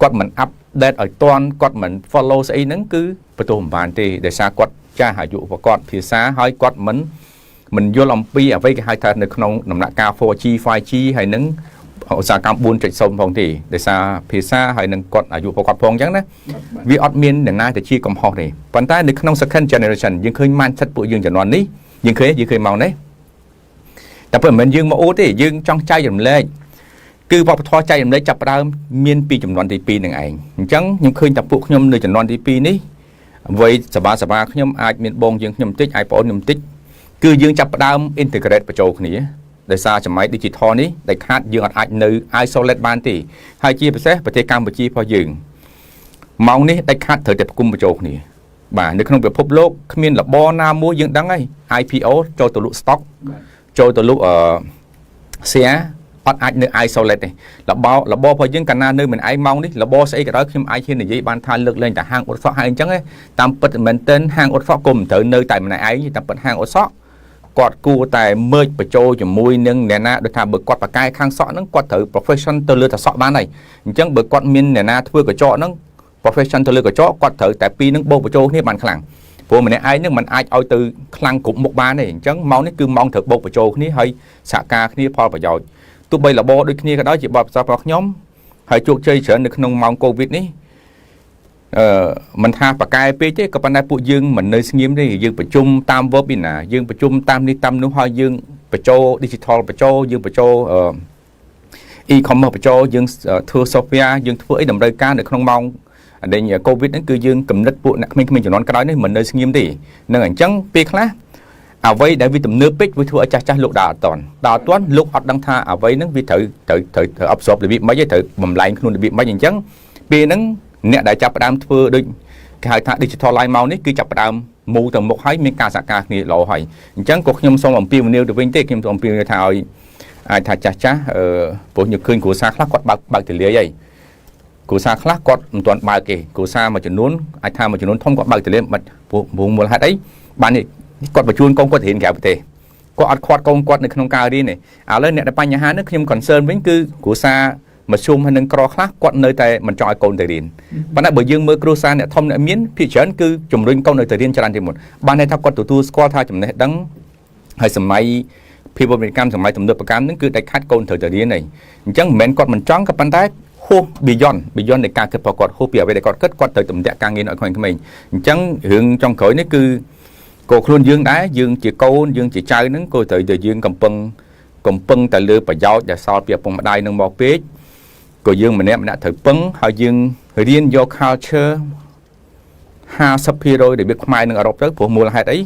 គាត់មិន update ឲ្យតាន់គាត់មិន follow ស្អីហ្នឹងគឺបន្ទោសមិនបានទេដោយសារគាត់ចាស់អាយុរបស់គាត់ភាសាហើយគាត់មិនយល់អំពីអ្វីគេហៅថានៅក្នុងដំណាក់កាល 4G 5G ហើយនឹងឧស្សាហកម្ម 4.0 ផងទេដោយសារភាសាហើយនឹងគាត់អាយុរបស់គាត់ផងអញ្ចឹងណាវាអត់មានអ្នកណាទៅជាកំហុសទេប៉ុន្តែនៅក្នុង second generation យើងឃើញ mindset ពួកយើងចំនួននេះយើងឃើញមកនេះតែមិនមែនយើងមកអូទេយើងចង់ចែករំលែកគឺវប្បធម៌ចែករំលែកចាប់ផ្ដើមមានពីចំនួនទី2នឹងឯងអញ្ចឹងខ្ញុំឃើញតែពួកខ្ញុំនៅចំនួនទី2នេះអ្វីសបាខ្ញុំអាចមានបងយើងខ្ញុំបន្តិចអាចបងខ្ញុំបន្តិចគឺយើងចាប់ផ្ដើម integrate បញ្ចូលគ្នាដោយសារសម័យ digital នេះដែលខាតយើងអាចនៅ isolate បានទេហើយជាពិសេសប្រទេសកម្ពុជារបស់យើងម៉ោងនេះដាច់ខាតត្រូវតែប្រគំបញ្ចូលគ្នាបាទនៅក្នុងពិភពលោកគ្មានរបរណាមួយយើងដឹងហើយ IPO ចូលទៅលក់ stock ចូលទៅលក់share អត់អាចនៅ isolate ទេរបបរបស់យើងកាលណានៅមិនឯងម៉ោងនេះរបបស្អីក៏ដោយខ្ញុំអាចហ៊ាននិយាយបានថាលើកលែងតែហាងអ៊ុតសក់ហើយអញ្ចឹងតាមពិតមែនទែនហាងអ៊ុតសក់ក៏មិនត្រូវនៅតែម្នាក់ឯងតាមពិតហាងអ៊ុតសក់ គាត់គួរតែមើលបញ្ចូលជាមួយនឹងអ្នកណាដូចថាបើគាត់បកកាយខាងសក់ហ្នឹងគាត់ត្រូវ profession ទៅលើតែសក់បានហើយអញ្ចឹងបើគាត់មានអ្នកណាធ្វើកញ្ចក់ហ្នឹង profession ទៅលើកញ្ចក់គាត់ត្រូវតែពីរហ្នឹងបូកបញ្ចូលគ្នាបានខ្លាំងព្រោះម្នាក់ឯងហ្នឹងมันអាចឲ្យទៅខ្លាំងគ្រប់មុខបានទេអញ្ចឹងម៉ោងនេះគឺម៉ោងត្រូវបូកបញ្ចូលគ្នាហើយសហការគ្នាផលប្រយោជន៍ទោះបីរបបដូចគ្នាក៏ដោយជាបទពិសោធន៍របស់ខ្ញុំហើយជោគជ័យច្រើននៅក្នុងម៉ោង COVID នេះមិនថាបកកែពេកទេក៏ប៉ុន្តែពួកយើងមិននៅស្ងៀមទេយើងប្រជុំតាម webinar យើងប្រជុំតាមនេះតាមនោះហើយយើងបញ្ចូល digital បញ្ចូលយើងបញ្ចូល e-commerce បញ្ចូលយើងធ្វើ software យើងធ្វើអីតម្រូវការនៅក្នុងម៉ោងដែល COVID ហ្នឹងគឺយើងកំណត់ពួកអ្នកក្មេងៗជំនាន់ក្រោយនេះមិននៅស្ងៀមទេនឹងអញ្ចឹងពេលខ្លះអ្វីដែលវាទំនើបពេកវាធ្វើឲ្យចាស់លោកដើរអត់តាន់លោកអត់ដឹងថាអ្វីហ្នឹងវាត្រូវ absorb របៀបម៉េចទេត្រូវបំលែងខ្លួនរបៀបម៉េចអញ្ចឹងពេលហ្នឹងអ្នកដែលចាប់ផ្ដើមធ្វើដូចគេហៅថា digital live មកនេះគឺចាប់ផ្ដើមមូលទៅមុខហើយមានការសហការគ្នាល្អហើយអញ្ចឹងក៏ខ្ញុំសូមអំពាវនាវទៅវិញទេខ្ញុំសូមអំពាវនាវថាឲ្យអាចថាចាស់ព្រោះខ្ញុំឃើញគ្រួសារខ្លះគាត់បើកទលាយហើយគ្រួសារខ្លះគាត់មិនទាន់បើកទេគ្រួសារមួយចំនួនអាចថាមួយចំនួនធំគាត់បើកទលាយមិនព្រោះមូលហេតុអីបាននេះគាត់បញ្ជូនកូនគាត់រៀនក្រៅប្រទេសគាត់អត់ខាត់កូនគាត់នៅក្នុងការរៀនទេឥឡូវអ្នកដែលបញ្ហានេះខ្ញុំ concern វិញគឺគ្រួសារមធ្យមហើយនឹងក្រខ្លះគាត់នៅតែមិនចង់ឲ្យកូនទៅរៀនប៉ុន្តែបើយើងមើលគ្រួសារអ្នកធំអ្នកមានភាគច្រើនគឺជំរុញកូននៅទៅរៀនច្រើនជាងមុនបានន័យថាគាត់ទទួលស្គាល់ថាចំណេះដឹងហើយសម័យភាពវិកម្មសម័យទំនើបកម្មហ្នឹងគឺដាច់ខាត់កូនត្រូវទៅរៀនហើយអញ្ចឹងមិនមែនគាត់មិនចង់ក៏ប៉ុន្តែហួស beyond នៃការគិតរបស់គាត់ហួសពីអ្វីដែលគាត់គិតគាត់ត្រូវតម្រាក់ការងារឲ្យក្មេងៗអញ្ចឹងរឿងចុងក្រោយនេះគឺក៏ខ្លួនយើងដែរយើងជាកូនយើងជាចៅហ្នឹងក៏ត្រូវតែយើងកំពុងតែលើប្រយោជន៍ដែលសល់ពីឪពុកម្ដាយនឹងមកពេកក៏យើងម្នាក់ត្រូវពឹងហើយយើងរៀនយក culture 50% ដែលវាខ្មែរនឹងអឺរ៉ុបទៅព្រោះមូលហេតុអី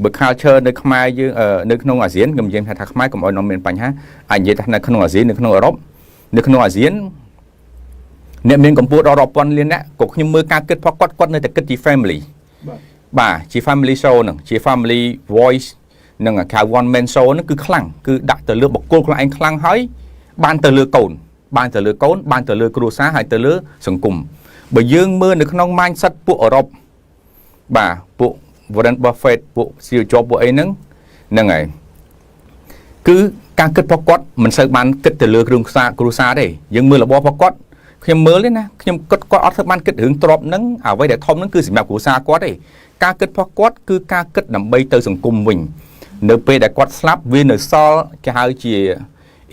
បើ culture នៅខ្មែរយើងនៅក្នុងអាស៊ានខ្ញុំនិយាយថាខ្មែរកុំឲ្យនាំមានបញ្ហាអាចនិយាយថានៅក្នុងអាស៊ាននៅក្នុងអឺរ៉ុបនៅក្នុងអាស៊ានអ្នកមានកម្ពុជាដល់រាប់ពាន់លានអ្នកក៏ខ្ញុំមើលការគិតរបស់គាត់នៅតែគិតជា family បាទជា family show ហ្នឹងជា family voice នឹងអា one man show ហ្នឹងគឺខ្លាំងគឺដាក់ទៅលើបុគ្គលខ្លួនឯងខ្លាំងហើយបានទៅលើកូនបានទៅលើគ្រួសារហើយទៅលើសង្គមបើយើងមើលនៅក្នុង mindset ពួកអឺរ៉ុបបាទពួក Warren Buffett ពួក Steve Jobs ពួកអីហ្នឹងហើយគឺការគិតរបស់គាត់មិនសូវបានគិតទៅលើគ្រួសារទេយើងមើលរបបរបស់គាត់ខ្ញុំមើលទេណាខ្ញុំគាត់អត់ធ្វើបានគិតរឿងទ្រព្យហ្នឹងអ្វីដែលធំហ្នឹងគឺសម្រាប់គ្រួសារគាត់ទេការគិតរបស់គាត់គឺការគិតដើម្បីទៅសង្គមវិញនៅពេលដែលគាត់ស្លាប់វានៅសល់គេហៅជា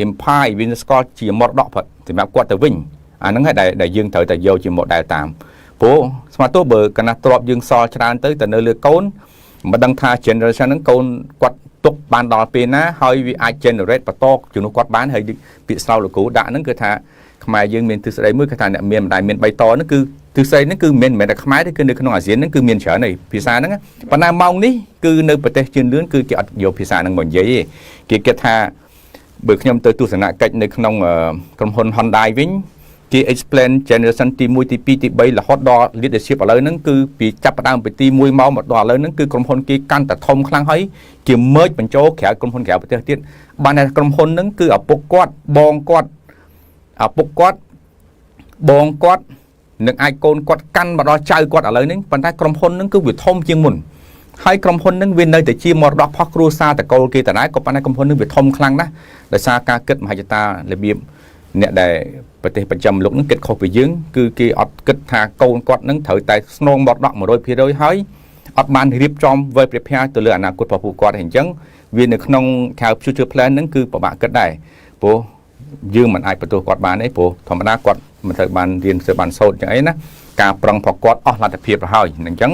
empire វាស្គាល់ជាមរតកសម្រាប់គាត់ទៅវិញអាហ្នឹងហើយដែលយើងត្រូវតែយកជា model តាមព្រោះស្មាតោបើកណាទ្របយើងសល់ច្រើនទៅនៅលើកូនមិនដឹងថា generation ហ្នឹងកូនគាត់ទុកបានដល់ពេលណាហើយវាអាច generate បន្តជំនួសគាត់បានហើយពាក្យស្លោកលោកគ្រូដាក់ហ្នឹងគឺថាខ្មែរយើងមានទិសដីមួយគឺថាអ្នកមានម្ដាយមាន3តហ្នឹងគឺទិសដីហ្នឹងគឺមិនមែនតែខ្មែរទេគឺនៅក្នុងអាស៊ានហ្នឹងគឺមានច្រើនហើយភាសាហ្នឹងប៉ុន្តែម៉ោងនេះគឺនៅប្រទេសជឿនលឿនគឺគេអត់យកភាសាហ្នឹងមកនិយាយទេគេគិតថាបើខ្ញុំទៅទស្សនកិច្ចនៅក្នុងក្រុមហ៊ុន Hyundai វិញគេ explain generation ទី1ទី2ទី3រហូតដល់ leadership ឥឡូវហ្នឹងគឺពីចាប់ផ្ដើមពីទី1មកដល់ឥឡូវហ្នឹងគឺក្រុមហ៊ុនគេកាន់តែធំខ្លាំងហើយគេ merge បញ្ចូលក្រៅក្រុមហ៊ុនក្រៅប្រទេសទៀតបានតែក្រុមហ៊ុនហ្នឹងគឺឪពុកគាត់បងគាត់ឪពុកគាត់បងគាត់នឹងអាចកូនគាត់កាន់មកដល់ចៅគាត់ឥឡូវហ្នឹងប៉ុន្តែក្រុមហ៊ុនហ្នឹងគឺវាធំជាងមុនហើយក្រុមហ៊ុនហ្នឹងវានៅតែជាមរតកផុសគ្រួសារតកូលគេតដែរក៏ប៉ុន្តែក្រុមហ៊ុនហ្នឹងវាធំខ្លាំងណាស់ដោយសារការគិតមហិច្ឆតារបៀបអ្នកដែលប្រទេសប្រចាំលោកហ្នឹងគិតខុសពីយើងគឺគេអត់គិតថាកូនគាត់ហ្នឹងត្រូវតែស្នងមរតក 100% ហើយអត់បានរៀបចំវេ prepare ទៅលើអនាគតរបស់ពួកគាត់អញ្ចឹងវានៅក្នុងខៅ future plan ហ្នឹងគឺពិបាកគិតដែរព្រោះយើងមិនអាចបន្ទោសគាត់បានទេព្រោះធម្មតាគាត់មិនត្រូវបានរៀនធ្វើបានសូត្រអញ្ចឹងអីណាការប្រឹងរបស់គាត់អស់លទ្ធភាពទៅហើយអញ្ចឹង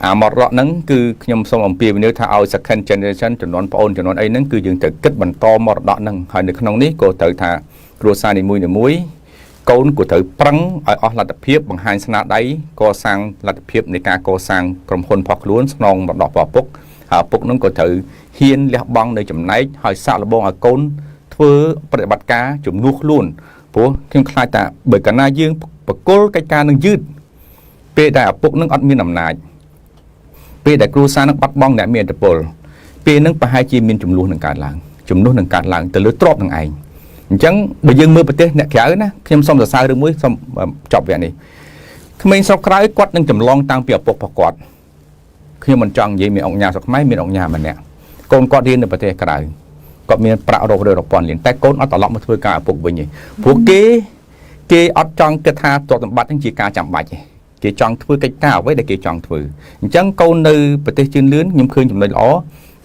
អាមរតកហ្នឹងគឺខ្ញុំសូមអំពាវនាវថាឲ្យ second generation ជំនាន់ប្អូនជំនាន់អីហ្នឹងគឺយើងត្រូវគិតបន្តមរតកហ្នឹងហើយនៅក្នុងនេះក៏ត្រូវថាគ្រួសារនីមួយៗកូនក៏ត្រូវប្រឹងឲ្យអស់លទ្ធភាពបង្ហាញស្នាដៃកសាងលទ្ធភាពនៃការកសាងក្រុមហ៊ុនរបស់ខ្លួនស្នងមរតករបស់ឪពុកហើយឪពុកហ្នឹងក៏ត្រូវហ៊ានលះបង់នៅចំណែកហើយសាកល្បងឲ្យកូនធ្វើប្រតិបត្តិការជំនួសខ្លួនព្រោះខ្ញុំខ្លាចថាបើកាលណាយើងបកគលកិច្ចការនឹងយឺតពេលដែលឪពុកនឹងអត់មានអំណាចពេលដែលគ្រួសារនឹងបាត់បង់អ្នកមានឥទ្ធិពលពេលនឹងប្រហែលជាមានចំនួននឹងកើតឡើងទៅលើទ្រព្យនឹងឯងអញ្ចឹងបើយើងមើលប្រទេសអ្នកក្រៅណាខ្ញុំសូមសរសើររឿងមួយសូមចប់វគ្គនេះក្មេងស្រុកក្រៅគាត់នឹងចម្លងតាំងពីឪពុករបស់គាត់ខ្ញុំមិនចង់និយាយមានអង្គញាស្រុកខ្មែរមានអង្គញាម្នាក់ កូនគាត់រៀននៅប្រទេសក្រៅគាត់មានប្រាក់រករើរាប់ពាន់លានតែកូនអត់ត្រឡប់មកធ្វើការឪពុកវិញទេព្រោះគេអត់ចង់គិតថាទ្រព្យសម្បត្តិហ្នឹងជាការចាំបាច់ទេគេចង់ធ្វើកិច្ចការអ្វីដែលគេចង់ធ្វើអញ្ចឹងកូននៅប្រទេសជឿនលឿនខ្ញុំឃើញចំណុចល្អ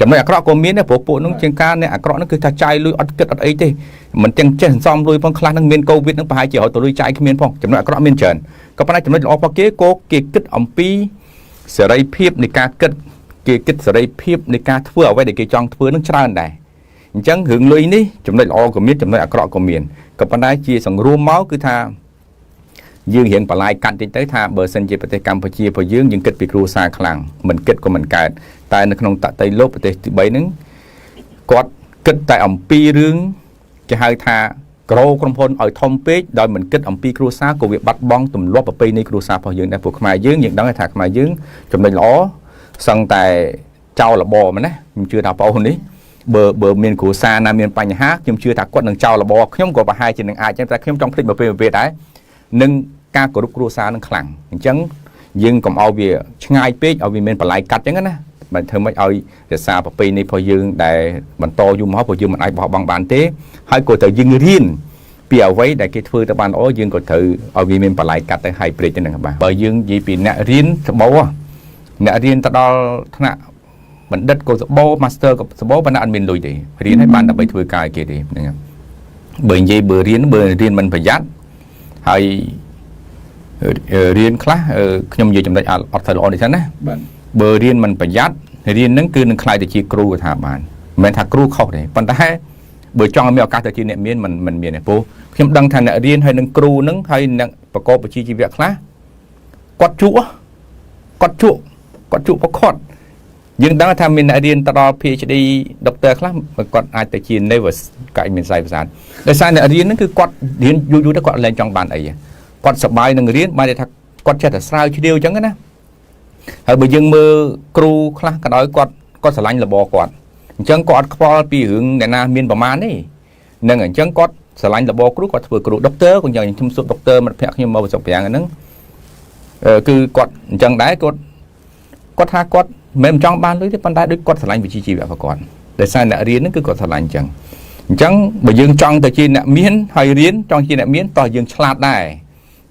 ចំណុចអាក្រក់ក៏មានដែរព្រោះពួកហ្នឹងជាងការអ្នកអាក្រក់ហ្នឹងគឺថាចាយលុយអត់គិតអត់អីទេមិនទាំងចេះសន្សំលុយផងខ្លះហ្នឹងមានកូវីដហ្នឹងប្រហែលជារត់ទៅលុយចាយគ្មានផងចំណុចអាក្រក់មានច្រើនក៏ប៉ុន្តែចំណុចល្អរបស់គេក៏គេគិតអំពីសេរីភាពនៃការគិតគេគិតសេរីភាពនៃការធ្វើអ្វីដែលគេចង់ធ្វើហ្នឹងច្រើនដែរអញ្ចឹងរឿងលុយនេះចំណុចល្អក៏មានចំណុចអាក្រក់ក៏មានក៏ប៉ុន្តែជាសង្រួមមកគឺថាយើងរៀងបន្លាយកាត់តិចទៅថាបើសិនជាប្រទេសកម្ពុជារបស់យើងគិតពីគ្រួសារខ្លាំងមិនគិតក៏មិនកើតតែនៅក្នុងតន្ត្រីលោកប្រទេសទី3ហ្នឹងគាត់គិតតែអំពីរឿងគេហៅថាក្រក្រុមហ៊ុនឲ្យធំពេកដោយមិនគិតអំពីគ្រួសារក៏វាបាត់បង់ទម្លាប់ប្រពៃណីគ្រួសាររបស់យើងដែរពួកខ្មែរយើងដឹងថាខ្មែរយើងចំណុចល្អសឹងតែចោលរបរណាខ្ញុំជឿថាបងប្អូននេះបើមានគ្រួសារណាមានបញ្ហាខ្ញុំជឿថាគាត់នឹងចោលរបរខ្ញុំក៏ប្រហែលជានឹងអាចចឹងតែខ្ញុំចង់ភ្លេចមកពេលដែរនឹងការគោរពគ្រួសារនឹងខ្លាំងអញ្ចឹងយើងកុំឲ្យវាឆ្ងាយពេកឲ្យវាមានបន្លាយកាត់ចឹងណាបើធ្វើម៉េចឲ្យរក្សាប្រពៃណីរបស់យើងដែលបន្តយូរមកព្រោះយើងមិនអាចបោះបង់បានទេហើយក៏ត្រូវយើងរៀនពីអ្វីដែលគេធ្វើទៅបានល្អយើងក៏ត្រូវឲ្យវាមានបន្លាយកាត់ទៅហើយព្រេចទៅនឹងបាទបើយើងនិយាយពីអ្នករៀនសបោអ្នករៀនទៅដល់ថ្នាក់បណ្ឌិតក៏សបោ Master ក៏សបោប៉ុន្តែអត់មានលុយទេរៀនឲ្យបានដើម្បីធ្វើការឲ្យគេទេហ្នឹងបើនិយាយបើរៀនមិនប្រយ័ត្នហើយរៀនខ្លះខ្ញុំនិយាយចំណុចអត់ទៅល្អនេះចឹងណាបើរៀនមិនប្រយ័ត្នរៀនហ្នឹងគឺនឹងខ្លាយទៅជាគ្រូថាបានមិនមែនថាគ្រូខុសទេប៉ុន្តែបើចង់ឲ្យមានឱកាសទៅជាអ្នកមានមិនមានទេព្រោះខ្ញុំដឹងថាអ្នករៀនហើយនឹងគ្រូហ្នឹងហើយអ្នកប្រកបវិជ្ជាជីវៈខ្លះគាត់ជក់ប្រកបយើងដឹងថាមានអ្នករៀនទៅដល់ PhD Doctor ខ្លះគាត់អាចទៅជា nervous កាច់មានខ្សែប្រសាទដោយសារអ្នករៀនហ្នឹងគឺគាត់រៀនយូរទៅគាត់លែងចង់បានអីគាត់សប្បាយនឹងរៀនបានតែថាគាត់ចេះតែស្រាវជ្រាវអញ្ចឹងណាហើយបើយើងមើលគ្រូខ្លះក៏ដោយគាត់ស្រឡាញ់របរគាត់អញ្ចឹងគាត់អត់ខ្វល់ពីរឿងអ្នកណាមានប្រមាណទេនឹងអញ្ចឹងគាត់ស្រឡាញ់របរគ្រូគាត់ធ្វើគ្រូ Doctor ក៏យ៉ាងខ្ញុំសួរ Doctor មិត្តភក្តិខ្ញុំមកប្រសពប្រាំងហ្នឹងគឺគាត់អញ្ចឹងដែរគាត់ថាគាត់មិនចង់បានលុយទេប៉ុន្តែដូចគាត់ស្រឡាញ់វិជ្ជាជីវៈរបស់គាត់ដោយសារអ្នករៀនហ្នឹងគឺគាត់ស្រឡាញ់អញ្ចឹងបើយើងចង់ទៅជាអ្នកមានហើយរៀនចង់ជាអ្នកមានតោះយើងឆ្លាតដែរ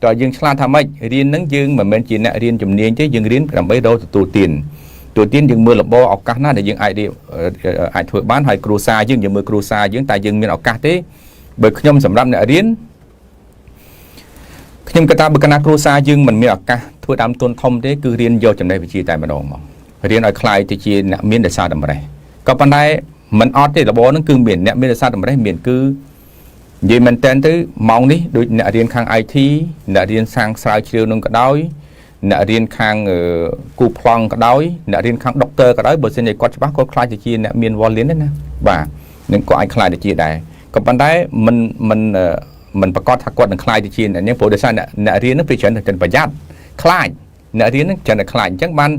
តើយើងឆ្លាតថាម៉េចរៀនហ្នឹងយើងមិនមែនជាអ្នករៀនជំនាញទេយើងរៀនដើម្បីរកទទួលទានយើងមើលរបរឱកាសណាដែលយើងអាចធ្វើបានហើយគ្រួសារយើងមើលគ្រួសារយើងតែយើងមានឱកាសទេបើខ្ញុំសម្រាប់អ្នករៀនខ្ញុំគិតថាបើកណាគ្រួសារយើងមិនមានឱកាសធ្វើដើមទុនធំទេគឺរៀនយកចំណេះវិជ្ជាតែម្ដងមករៀនឲ្យខ្លាយទៅជាអ្នកមានដេសាតម្រេះក៏ប៉ុន្តែមិនអត់ទេរបរហ្នឹងគឺមានអ្នកមានដេសាតម្រេះមានគឺនិយាយមែនតើទៅម៉ោងនេះដូចអ្នករៀនខាង IT អ្នករៀនសាងស្រាវជ្រាវនឹងក៏ដោយអ្នករៀនខាងគូប្លង់ក៏ដោយអ្នករៀនខាង Doctor ក៏ដោយបើសិនជាគាត់ច្បាស់គាត់ខ្លាចទៅជាអ្នកមានវល់លៀនទេណាបាទនឹងគាត់អាចខ្លាចទៅជាដែរក៏ប៉ុន្តែមិនប្រកាសថាគាត់នឹងខ្លាចទៅជាអ្នកនេះព្រោះដោយសារអ្នករៀននឹងពេលច្រើនតែប្រយ័ត្នខ្លាចអ្នករៀននឹងច្រើនតែខ្លាចអញ្ចឹងបាន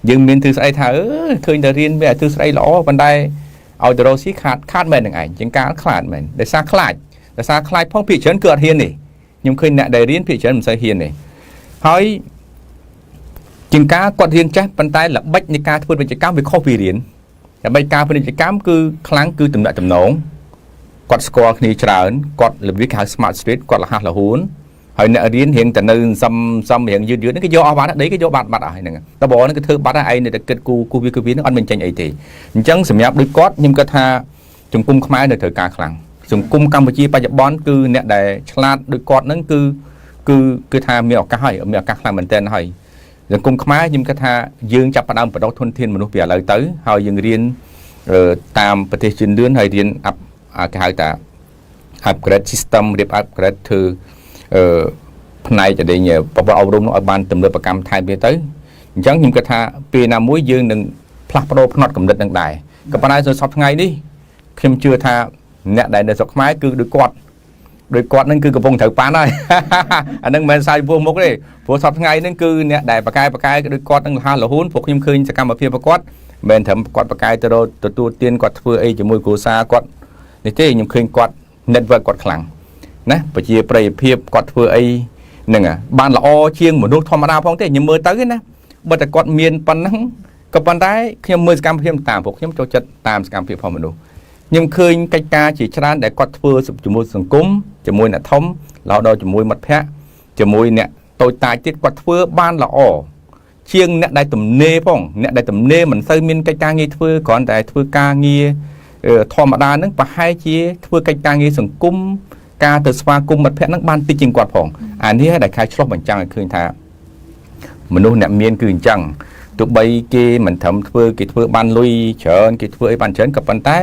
យើងមានទិសស្អីថាឃើញតែរៀនវាទិសស្អីល្អប៉ុន្តែឲ្យទៅរកស៊ីខាតមែននឹងឯងជាងការខ្លាចមែនដោយសារខ្លាចផងភាគច្រើនគឺអត់ហ៊ានទេខ្ញុំឃើញអ្នកដែលរៀនភាគច្រើនមិនសូវហ៊ានទេហើយជាងការគាត់រៀនចេះប៉ុន្តែល្បិចនៃការធ្វើពាណិជ្ជកម្មវាខុសពីរៀនល្បិចការពាណិជ្ជកម្មគឺខ្លាំងគឺទំនាក់ទំនងគាត់ស្គាល់គ្នាច្រើនគាត់របៀបគេហៅ smart street គាត់លះលហួនហើយអ្នករៀនរៀងតែនៅសំរៀងយឺតហ្នឹងគេយកអស់បាត់ដីគេយកបាត់អស់ហ្នឹងតើបងហ្នឹងគឺធ្វើបាត់ហើយឯងនៅតែគិតគូវាហ្នឹងអត់មានចេញអីទេអញ្ចឹងសម្រាប់ដូចគាត់ខ្ញុំគិតថាសង្គមខ្មែរនៅត្រូវការខ្លាំងសង្គមកម្ពុជាបច្ចុប្បន្នគឺអ្នកដែលឆ្លាតដូចគាត់ហ្នឹងគឺថាមានឱកាសហើយមានឱកាសខ្លាំងមែនទែនហើយសង្គមខ្មែរខ្ញុំគិតថាយើងចាប់ផ្ដើមបដិធនធានមនុស្សពីឥឡូវទៅហើយយើងរៀនតាមប្រទេសជឿនលឿនហើយរៀនគេហៅថា upgrade system រៀប upgrade ធ្វើផ្នែកដែលប្រព័ន្ធអប់រំនោះឲ្យបានទំនើបកម្មថែមទៀតទៅអញ្ចឹងខ្ញុំគិតថាពេលណាមួយយើងនឹងផ្លាស់ប្ដូរផ្នត់កំណត់នឹងដែរក៏ប៉ុន្តែសប្តាហ៍ថ្ងៃនេះខ្ញុំជឿថាអ្នកដែលនៅស្រុកខ្មែរគឺដូចគាត់នឹងគឺកំពុងត្រូវប៉ាន់ហើយអានឹងមិនមែនសាយពោះមុខទេព្រោះសប្តាហ៍ថ្ងៃហ្នឹងគឺអ្នកដែលបកកែដូចគាត់នឹងលះលហួនព្រោះខ្ញុំឃើញសកម្មភាពរបស់គាត់មិនមែនត្រឹមគាត់បកកែទៅទទួលទានគាត់ធ្វើអីជាមួយគ្រួសារគាត់នេះទេខ្ញុំឃើញគាត់ network គាត់ខ្លាំងណាប្រជាប្រិយភាពគាត់ធ្វើអីហ្នឹងបានល្អជាងមនុស្សធម្មតាផងទេខ្ញុំមើលទៅណាបើតែគាត់មានប៉ុណ្ណឹង ก็ปันได้ខ្ញុំ មើលសកម្មភាពតាមពួកខ្ញុំចូលចិត្តតាមសកម្មភាពផងមនុស្សខ្ញុំឃើញកិច្ចការជាច្រើនដែលគាត់ធ្វើជាមួយសង្គមជាមួយអ្នកធំរហូតដល់ជាមួយមិត្តភ័ក្តិជាមួយអ្នកតូចតាចទៀតគាត់ធ្វើបានល្អជាងអ្នកដែលទំនេរផងអ្នកដែលទំនេរមិនសូវមានកិច្ចការងារធ្វើគ្រាន់តែធ្វើការងារធម្មតាហ្នឹងប្រហែលជាធ្វើកិច្ចការងារសង្គមការទៅស្វាគមន៍មិត្តភ័ក្តិហ្នឹងបានតិចជាងគាត់ផងអានេះដែលខែឆ្លោះបញ្ចាំងឲ្យឃើញថាមនុស្សអ្នកមានគឺអញ្ចឹងទោះបីគេមិនត្រឹមធ្វើគេធ្វើបានលុយច្រើនគេធ្វើអីបានច្រើនក៏ប៉ុន្តែ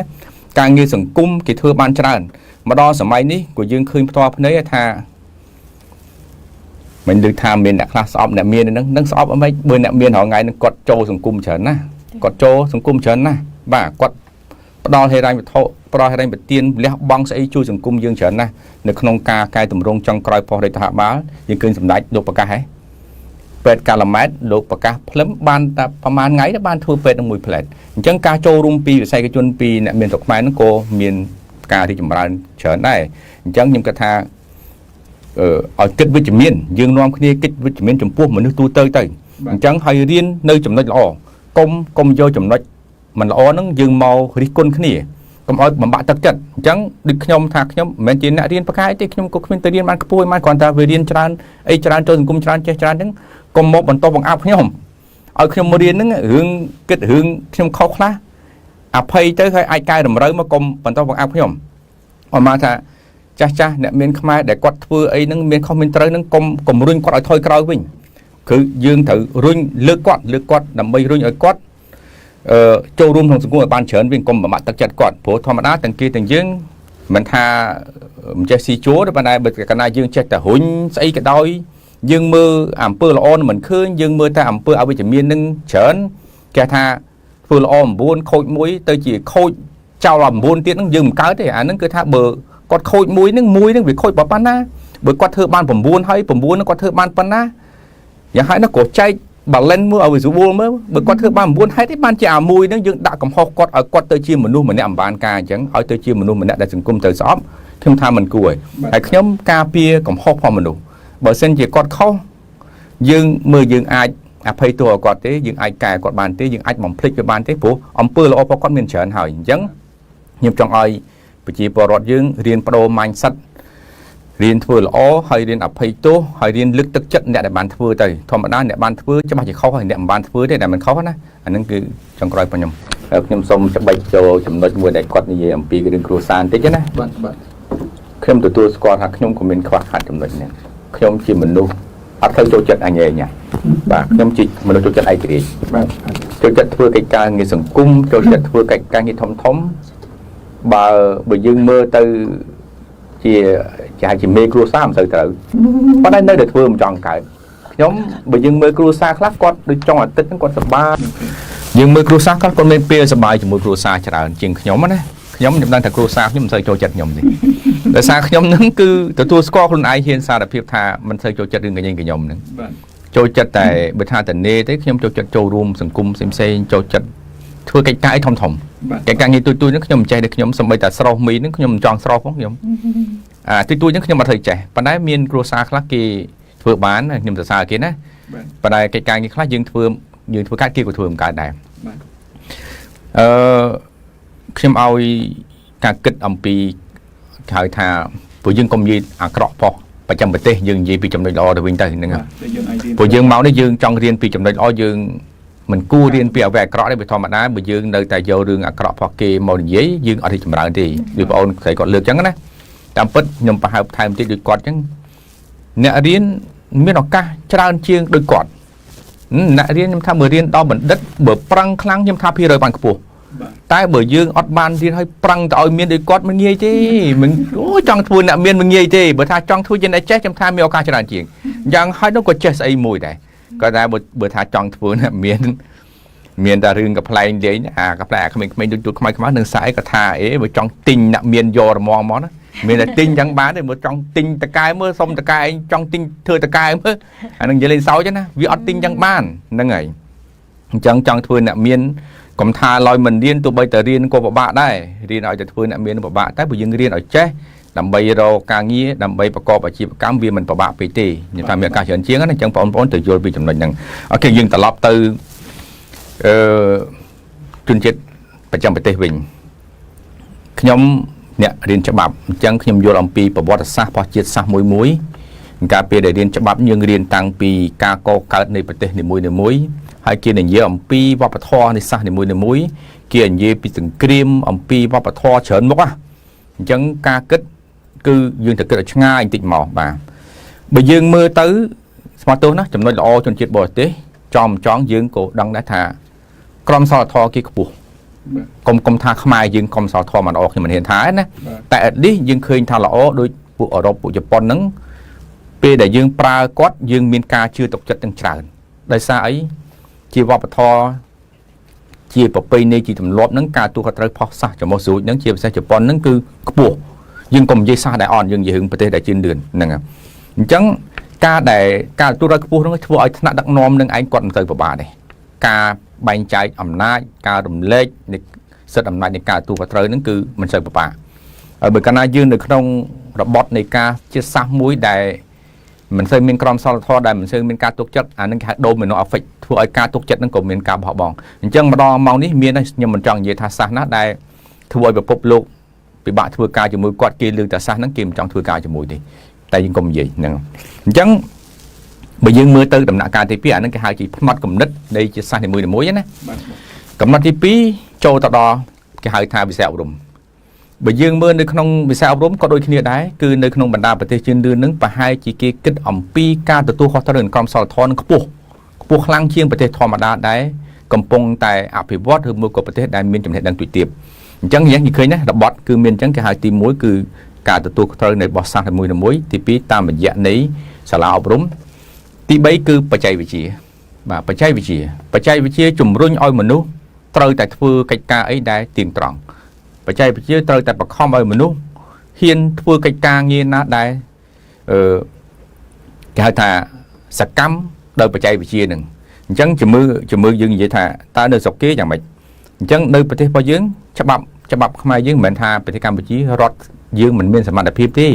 ការងារសង្គមគេធ្វើបានច្រើនមកដល់សម័យនេះក៏យើងឃើញផ្ទាល់ភ្នែកថាមិនដឹងថាមានអ្នកខ្លះស្អប់អ្នកមាននឹងស្អប់អីបើអ្នកមានរហងៃនឹងគាត់ចូលសង្គមច្រើនណាគាត់ចូលសង្គមច្រើនណាបាទគាត់ផ្ដល់ហេរ៉ាញ់វត្ថុផ្ដល់ហេរ៉ាញ់ប្រទានលះបង់ស្អីជួយសង្គមយើងច្រើនណាស់នៅក្នុងការកែតម្រង់ចុងក្រោយប៉ុស្តិ៍រដ្ឋាភិបាលយើងឃើញសម្ដេចលោកប្រកាសហេពេទ្យកាឡាម៉ែតលោកប្រកាសភ្លឹមបានតែប្រហែលថ្ងៃទៅបានធ្វើពេទ្យនឹងមួយផ្លែតអញ្ចឹងការចូលរួមពីវិស័យជនពីអ្នកមានស្រុកខ្មែរហ្នឹងក៏មានការរីកចម្រើនច្រើនដែរអញ្ចឹងខ្ញុំគិតថាឲ្យគិតវិជ្ជមានយើងនាំគ្នាគិតវិជ្ជមានចំពោះមនុស្សទូទៅអញ្ចឹងឲ្យរៀននៅចំណុចល្អកុំយកចំណុចមិនល្អហ្នឹងយើងមករិះគន់គ្នាកុំឲ្យបំបាក់ទឹកចិត្តអញ្ចឹងដូចខ្ញុំថាខ្ញុំមិនមែនជាអ្នករៀនប្រកាយទេខ្ញុំក៏គ្មានទៅរៀនបានខ្ពស់បានគ្រាន់តែវារៀនច្រើនអីច្រើនចូលសង្គមច្រើនចេះច្រើនអញ្ចឹងកុំមកបន្តបង្អាប់ខ្ញុំឲ្យខ្ញុំរៀនហ្នឹងរឿងគិតរឿងខ្ញុំខុសខ្លះអភ័យទៅហើយអាចកែតម្រូវមកកុំបន្តបង្អាប់ខ្ញុំអមថាចាស់អ្នកមានខ្មែរដែលគាត់ធ្វើអីហ្នឹងមានខុសមានត្រូវហ្នឹងកុំរុញគាត់ឲ្យថយក្រោយវិញគឺយើងត្រូវរុញលើកគាត់ដើម្បីរុញឲ្យគាត់ចូលរួមក្នុងសង្គមឲ្យបានច្រើនវិញកុំបំបាក់ទឹកចិត្តគាត់ព្រោះធម្មតាទាំងគេទាំងយើងមិនថាមិនចេះស៊ីជួទេប៉ុន្តែបើកាលណាយើងចេះតែរុញស្អីក៏ដោយយើងមើលអំពើល្អមិនឃើញយើងមើលតែអំពើអវិជ្ជមាននឹងច្រើនគេថាធ្វើល្អ9ខូច1ទៅជាខូចចោល9ទៀតហ្នឹងយើងមិនកើតទេអាហ្នឹងគឺថាបើគាត់ខូច1ហ្នឹងវាខូចប៉ុណ្ណាបើគាត់ធ្វើបាន9ហើយ9ហ្នឹងគាត់ធ្វើបានប៉ុណ្ណាយ៉ាងហើយនោះក៏ចែក balance មើលឲ្យវាស្រួលមើលបើគាត់ធ្វើបាន9ហេតុអីបានជាអា1ហ្នឹងយើងដាក់កំហុសគាត់ឲ្យគាត់ទៅជាមនុស្សម្នាក់អំបានការអញ្ចឹងឲ្យទៅជាមនុស្សម្នាក់ដែលសង្គមទៅស្អប់ខ្ញុំថាមិនគួរហើយខ្ញុំការពារកំហុសផងមនុស្សបើសិនជាគាត់ខុសយើងមើលយើងអាចអភ័យទោសឲ្យគាត់ទេយើងអាចកែគាត់បានទេយើងអាចបំភ្លេចវាបានទេព្រោះអំពើល្អរបស់គាត់មានច្រើនហើយអញ្ចឹងខ្ញុំចង់ឲ្យប្រជាពលរដ្ឋយើងរៀនបដូរ mindset រៀនធ្វើល្អហើយរៀនអភ័យទោសហើយរៀនលើកទឹកចិត្តអ្នកដែលបានធ្វើទៅធម្មតាអ្នកបានធ្វើច្បាស់ជាខុសហើយអ្នកមិនបានធ្វើទេដែលមិនខុសណាអាហ្នឹងគឺចុងក្រោយរបស់ខ្ញុំសូមច្បីចូលចំណុចមួយដែលគាត់និយាយអំពីរឿងគ្រួសារបន្តិចណាបាទខ្ញុំទទួលស្គាល់ថាខ្ញុំក៏មានខ្វះខាតចំណុចនេះខ្ញុំជាមនុស្សអត់ទៅចូលចិត្តអញញ៉ាបាទខ្ញុំជាមនុស្សចូលចិត្តឯករាជ្យបាទចូលចិត្តធ្វើកិច្ចការងារសង្គមចូលចិត្តធ្វើកិច្ចការងារធំបើយើងមើលទៅជាមេគ្រួសារមិនសូវត្រូវប៉ុន្តែនៅតែធ្វើមិនចង់កើតខ្ញុំបើយើងមើលគ្រួសារខ្លះគាត់ដូចចុងអាទិត្យហ្នឹងគាត់សប្បាយយើងមើលគ្រួសារគាត់មានពេលសប្បាយជាមួយគ្រួសារច្រើនជាងខ្ញុំណាខ្ញុំដឹងថាគ្រួសារខ្ញុំមិនសូវចូលចិត្តខ្ញុំទេដោយសារខ្ញុំហ្នឹងគឺទទួលស្គាល់ខ្លួនឯងហ៊ានសារភាពថាមិនសូវចូលចិត្តរឿងកញ្ញខ្ញុំហ្នឹងចូលចិត្តតែបើថាតនេទេខ្ញុំចូលចិត្តចូលរួមសង្គមផ្សេងចូលចិត្តធ្វើកិច្ចការធំកិច្ចការងារទូចហ្នឹងខ្ញុំមិនចេះទេខ្ញុំសម្បីតែស្រោសមីហ្នឹងខ្ញុំមិនចង់ស្រោសផងខ្ញុំទូចហ្នឹងខ្ញុំអត់ត្រូវចេះប៉ុន្តែមានគ្រួសារខ្លះគេធ្វើបានខ្ញុំសរសើរគេណាប៉ុន្តែកិច្ចការងារខ្លះយើងធ្វើកើតគេក៏ធ្វើមិនកើតដែរខ្ញុំឲ្យការគិតអំពីហៅថាព្រោះយើងកុំនិយាយអាក្រក់ផុសប្រចាំប្រទេសយើងនិយាយពីចំណុចល្អទៅវិញទៅហ្នឹងព្រោះយើងមកនេះយើងចង់រៀនពីចំណុចល្អយើងមិនគួររៀនពីអ្វីអាក្រក់ទេវាធម្មតាបើយើងនៅតែយករឿងអាក្រក់ផុសគេមកនិយាយយើងអត់រីកចម្រើនទេដូចបងអូនស្រីគាត់លើកអញ្ចឹងណាតាមពិតខ្ញុំប្រហែលថែមតិចដូចគាត់អញ្ចឹងអ្នករៀនមានឱកាសច្រើនជាងដូចគាត់អ្នករៀនខ្ញុំថាបើរៀនដល់បណ្ឌិតបើប្រឹងខ្លាំងខ្ញុំថាភាគរយបានខ្ពស់តែបើយើងអត់បានរៀនឲ្យប្រឹងទៅឲ្យមានដូចគាត់មិនងាយទេមិនចង់ធ្វើអ្នកមានមិនងាយទេបើថាចង់ធ្វើជាអ្នកចេះខ្ញុំថាមានឱកាសច្រើនជាងយ៉ាងហើយនោះក៏ចេះស្អីមួយដែរក៏តែបើថាចង់ធ្វើអ្នកមានតែរឿងកំ pl ែងលេងកំ pl ែងក្មេងៗដូចខ្មៅនឹងសាយក៏ថាបើចង់ទិញអ្នកមានយករមងមកណាមានតែទិញចឹងបានទេបើចង់ទិញតកែមើលសុំតកែឯងចង់ទិញធ្វើតកែមើលអានឹងនិយាយលេងសើចណាវាអត់ទិញចឹងបានហ្នឹងហើយអញ្ចឹងចង់ធ្វើអ្នកមានកុំថាឡើយមិនរៀនទោះបីតែរៀនក៏ពិបាកដែររៀនឲ្យតែធ្វើអ្នកមានពិបាកតែបើយើងរៀនឲ្យចេះដើម្បីរកការងារដើម្បីប្រកបអាជីវកម្មវាមិនពិបាកពេកទេខ្ញុំថាមានឱកាសច្រើនជាងណាអញ្ចឹងបងប្អូនទៅយល់ពីចំណុចហ្នឹងអូខេយើងត្រឡប់ទៅ ជនជាតិប្រចាំប្រទេសវិញខ្ញុំអ្នករៀនច្បាប់អញ្ចឹងខ្ញុំយល់អំពីប្រវត្តិសាស្ត្ររបស់ជាតិសាសន៍មួយកាលពេលដែលរៀនច្បាប់យើងរៀនតាំងពីការកកើតនៃប្រទេសនីមួយហើយគេនិយាយអំពីវប្បធម៌នៃសាសន៍នីមួយគេនិយាយពីសង្គ្រាមអំពីវប្បធម៌ច្រើនមុខអញ្ចឹងការគិតគឺយើងត្រូវគិតឲ្យឆ្ងាយបន្តិចមកបាទបើយើងមើលទៅស្មាតទោសណាចំណុចល្អជនជាតិបរទេសចង់យើងក៏ដឹងដែរថាក្រមសីលធម៌គេខ្ពស់កុំថាខ្មែរយើងក្រមសីលធម៌មិនល្អខ្ញុំមិនហ៊ានថាណាតែអត់នេះយើងឃើញថាល្អដោយពួកអឺរ៉ុបពួកជប៉ុនហ្នឹងពេលដែលយើងប្រើគាត់យើងមានការជឿទុកចិត្តទាំងច្រើនដោយសារអីជាវប្បធម៌ជាប្រពៃណីជាទម្លាប់ហ្នឹងការទូខត្រូវផុសសាសចំពោះស្រួចហ្នឹងជាពិសេសជប៉ុនហ្នឹងគឺខ្ពស់យើងកុំនិយាយសាសដែលអន់យើងនិយាយរឿងប្រទេសដែលជឿនលឿនហ្នឹងអញ្ចឹងការទូរខ្ពស់ហ្នឹងធ្វើឲ្យថ្នាក់ដឹកនាំនឹងឯងគាត់មិនទៅពិបាកទេការបែងចែកអំណាចការរំលែកនៃសិទ្ធិអំណាចនៃការទូខត្រូវហ្នឹងគឺមិនសូវពិបាកហើយបើកាលណាយើងនៅក្នុងរបបនៃការជាសាសមួយដែលមិនសូវមានក្រមសីលធម៌ដែលមិនសូវមានការទុកចិត្តអានឹងគេហៅ domino effect ធ្វើឲ្យការទុកចិត្តហ្នឹងក៏មានការបោះបង់អញ្ចឹងម្ដងមកនេះមានខ្ញុំមិនចង់និយាយថាសាសណាដែលធ្វើឲ្យពិភពលោកពិបាកធ្វើការជាមួយគាត់គេលើកតែសាសហ្នឹងគេមិនចង់ធ្វើការជាមួយទេតែយើងកុំនិយាយហ្នឹងអញ្ចឹងបើយើងមើលទៅដំណាក់កាលទី2អានឹងគេហៅជាផ្នត់គំនិតនៃជាសាសនីមួយណាកំណត់ទី2ចូលទៅដល់គេហៅថាវិស័យអប់រំបើយើងមើលនៅក្នុងវិស័យអប់រំក៏ដូចគ្នាដែរគឺនៅក្នុងបណ្ដាប្រទេសជឿនលឿននឹងប្រហែលជាគេគិតអំពីការទទួលខុសត្រូវនៃក្រមសីលធម៌នឹងខ្ពស់ខ្លាំងជាងប្រទេសធម្មតាដែរកំពុងតែអភិវឌ្ឍឬមួយក៏ប្រទេសដែលមានចំណេះដឹងទូទាបអញ្ចឹងយើងឃើញណារបត់គឺមានអញ្ចឹងគេហៅទី1គឺការទទួលខុសត្រូវនៃបោះសាសមួយទី2តាមរយៈនៃសាលាអប់រំទី3គឺបច្ចេកវិទ្យាបាទបច្ចេកវិទ្យាជំរុញឲ្យមនុស្សត្រូវតែធ្វើកិច្ចការអីដែលទៀងត្រង់បច្ចេកវិទ្យាត្រូវតែបង្ខំឲ្យមនុស្សហ៊ានធ្វើកិច្ចការងារណាដែលគេហៅថាសកម្មដោយបច្ចេកវិទ្យានឹងអញ្ចឹងជំរឿយើងនិយាយថាតើនៅស្រុកគេយ៉ាងម៉េចអញ្ចឹងនៅប្រទេសរបស់យើងច្បាប់ខ្មែរយើងមិនមែនថាប្រទេសកម្ពុជារដ្ឋយើងមិនមានសមត្ថភាពទេ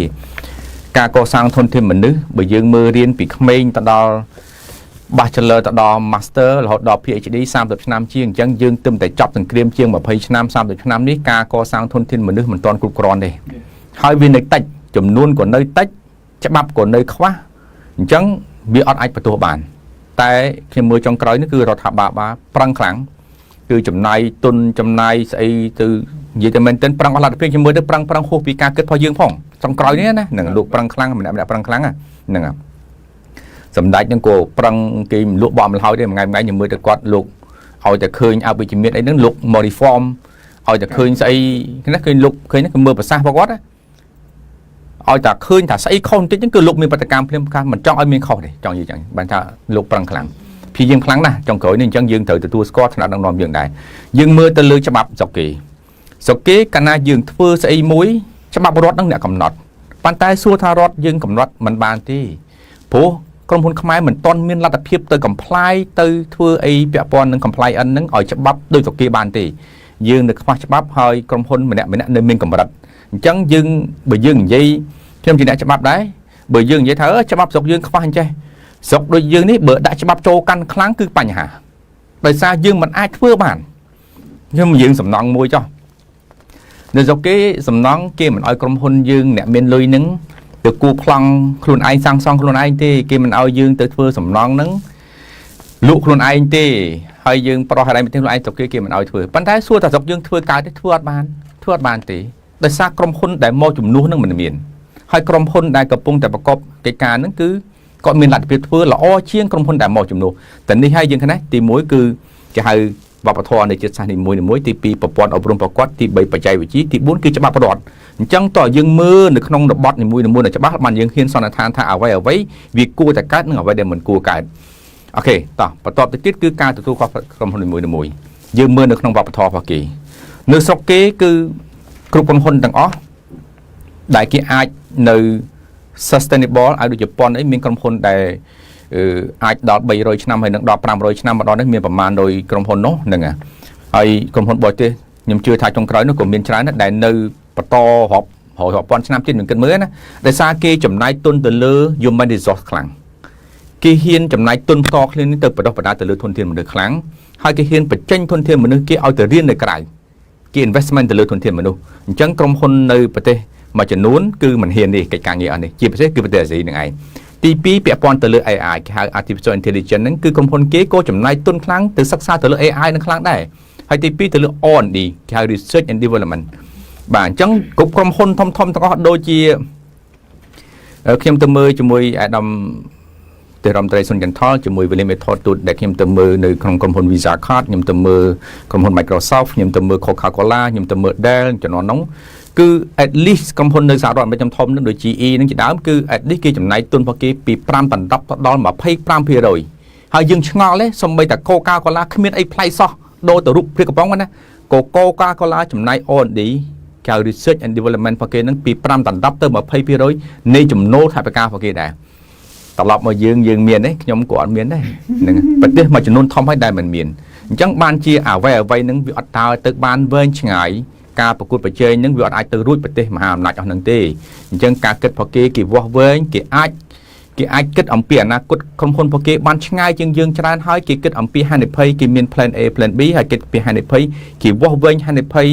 ការកសាងធនធានមនុស្សបើយើងមើលរៀនពីក្មេងទៅដល់ Bachelor ទៅដល់ Master រហូតដល់ PhD 30ឆ្នាំជាងអញ្ចឹងយើងទឹមតែចប់សង្គ្រាមជាង20ឆ្នាំ30ឆ្នាំនេះការកសាងធនធានមនុស្សមិនទាន់គ្រប់គ្រាន់ទេហើយវានៅតិចចំនួនក៏នៅតិចច្បាប់ក៏នៅខ្វះអញ្ចឹងវាអត់អាចបន្ទោសបានតែខ្ញុំមើលចុងក្រោយនេះគឺរដ្ឋាភិបាលប្រឹងខ្លាំងគឺចំណាយទុនចំណាយស្អីទៅនិយាយតែមែនទែនប្រឹងអស់លទ្ធភាពខ្ញុំមើលទៅប្រឹងហួសពីការគិតរបស់យើងផងចុងក្រោយនេះណានឹងលោកប្រឹងខ្លាំងម្នាក់ប្រឹងខ្លាំងហ្នឹងសម្ដេចនឹងក៏ប្រឹងគេលក់បំលហើយទេមួយថ្ងៃខ្ញុំមើលទៅគាត់លោកឲ្យតែឃើញអវិជ្ជមានអីហ្នឹងលោកមក reform ឲ្យតែឃើញស្អីណាឃើញលោកឃើញហ្នឹងគឺមើលប្រសាសន៍របស់គាត់ឲ្យតែឃើញថាស្អីខុសបន្តិចហ្នឹងគឺលោកមានបដកម្មភ្លាមមិនចង់ឲ្យមានខុសទេចង់និយាយចឹងបានថាលោកប្រឹងខ្លាំងព្យាយាមខ្លាំងណាស់ចុងក្រោយនេះអញ្ចឹងយើងត្រូវទទួលស្គាល់ថ្នាក់ដឹកនាំយើងដែរយើងមើលទៅលើច្បាប់ស្រុកគេកាលណាយើងធ្វើស្អីមួយច្បាប់រដ្ឋហ្នឹងអ្នកកំណត់ប៉ុន្តែសួរថារដ្ឋយើងកំណត់មិនបានទេព្រោះក្រុមហ៊ុនខ្មែរមិនទាន់មានលទ្ធភាពទៅ comply ទៅធ្វើអីពាក់ព័ន្ធនឹង comply ហ្នឹងឲ្យច្បាប់ដូចស្រុកគេបានទេយើងនៅខ្វះច្បាប់ហើយក្រុមហ៊ុនម្នាក់នៅមានកម្រិតអញ្ចឹងយើងបើយើងនិយាយខ្ញុំជាអ្នកច្បាប់ដែរបើយើងនិយាយថាច្បាប់ស្រុកយើងខ្វះអញ្ចេះស្រុកដូចយើងនេះបើដាក់ច្បាប់ចូលកាន់ខ្លាំងគឺបញ្ហាដោយសារយើងមិនអាចធ្វើបានយើងសំណងមួយចុះនៅស្រុកគេសំណងគេមិនឲ្យក្រុមហ៊ុនយើងអ្នកមានលុយហ្នឹងទៅគូប្លង់ខ្លួនឯងសាងសង់ខ្លួនឯងទេគេមិនឲ្យយើងទៅធ្វើសំណងហ្នឹងលក់ខ្លួនឯងទេហើយយើងប្រោះហេតុអីមិនទេខ្លួនឯងស្រុកគេមិនឲ្យធ្វើប៉ុន្តែសួរថាស្រុកយើងធ្វើកើតទេធ្វើអត់បានទេដោយសារក្រុមហ៊ុនដែលមកជំនួសហ្នឹងមិនមានហើយក្រុមហ៊ុនដែលកំពុងតែប្រកបកិច្ចការហ្នឹងគឺគាត់មានលទ្ធភាពធ្វើល្អជាងក្រុមហ៊ុនដែលមកជំនួសតែនេះហើយយើងឃើញទី1គឺគេហៅវប្បធម៌នៃជាតិសាសន៍នីមួយទី2ប្រព័ន្ធអប់រំប្រកបទី3បច្ចេកវិទ្យាទី4គឺច្បាប់រដ្ឋអញ្ចឹងតើយើងមើលនៅក្នុងរបបនីមួយៗច្បាស់បានយើងហ៊ានសន្និដ្ឋានថាអ្វីវាគួរតែកើតនិងអ្វីដែលមិនគួរកើតអូខេតោះបន្តទៅទៀតគឺការទទួលខុសត្រូវក្រុមហ៊ុននីមួយយើងមើលនៅក្នុងវប្បធម៌របស់គេនៅស្រុកគេគឺគ្រប់ក្រុមហ៊ុនទាំងអស់ដែលគេអាចនៅ sustainable ឲ្យដូចជប៉ុនអីមានក្រុមហ៊ុនដែលអាចដល់300ឆ្នាំហើយនឹងដល់500ឆ្នាំមកដល់នេះមានប្រមាណដោយក្រុមហ៊ុននោះហ្នឹងហើយក្រុមហ៊ុនបរទេសខ្ញុំជឿថាចុងក្រោយនោះក៏មានច្រើនដែរដែលនៅបន្តរាប់ពាន់ឆ្នាំទៀតនឹងគិតមើលណាដោយសារគេចំណាយទុនទៅលើ human resource ខ្លាំង គេហ៊ានចំណាយទុនផ្ទាល់ខ្លួននេះទៅបដិបដាទៅលើធនធានមនុស្សខ្លាំងហើយគេហ៊ានបញ្ចេញធនធានមនុស្សគេឲ្យទៅរៀននៅក្រៅគេ investment ទៅលើធនធានមនុស្សអញ្ចឹងក្រុមហ៊ុននៅប្រទេសមួយចំនួនគឺមិនហ៊ានទេកិច្ចការងារអស់នេះជាពិសេសគឺប្រទេសអាស៊ីនឹងឯងទី2ពាក់ព័ន្ធទៅលើ AI គេហៅ artificial intelligence ហ្នឹងគឺក្រុមហ៊ុនគេក៏ចំណាយទុនខ្លាំងទៅសិក្សាទៅលើ AI នឹងខ្លាំងដែរហើយទី2ទៅលើ R&D គេហៅ research and development បាទអញ្ចឹងគ្រប់ក្រុមហ៊ុនធំៗទាំងអស់ដូចជាខ្ញុំទៅមើលជាមួយអាដាមទេរ៉មត្រីសុនចន្ទថលជាមួយ William Method ទូតដែលខ្ញុំទៅមើលនៅក្នុងក្រុមហ៊ុន Visa Card ខ្ញុំទៅមើលក្រុមហ៊ុន Microsoft ខ្ញុំទៅមើល Coca-Cola ខ្ញុំទៅមើល Dell ចំនួននោះគឺ at least ក្រុមហ៊ុននៅសហរដ្ឋអាមេរិកធំៗនឹងដូច GE នឹងជាដើមគឺ at least គេចំណាយទុនរបស់គេពី5ដល់10ដល់ 25% ហើយយើងឆ្ងល់ទេសូម្បីតែ Coca-Cola គ្មានអីប្លែកសោះដូរទៅរូបព្រាកំប៉ុងណា Coca-Cola ចំណាយ R&D គេ research and development របស់គេនឹងពី5ដល់10ទៅ 20% នៃចំណូលថវិការបស់គេដែរត្រឡប់មកយើងមានទេខ្ញុំក៏អត់មានដែរហ្នឹងប្រទេសមួយចំនួនធំហើយដែលមិនមានអញ្ចឹងបានជាអ្វីនឹងវាអត់តើទៅបានវែងឆ្ងាយការប្រកួតប្រជែងនឹងវាអត់អាចទៅរួចប្រទេសមហាអំណាចអស់នឹងទេអញ្ចឹងការគិតរបស់គេវាស់វែងគេអាចគិតអំពីអនាគតក្រុមហ៊ុនរបស់គេបានឆ្ងាយជាងយើងច្រើនហើយគេគិតអំពីហានិភ័យគេមាន plan A plan B ហើយគិតពីហានិភ័យគេវាស់វែងហានិភ័យ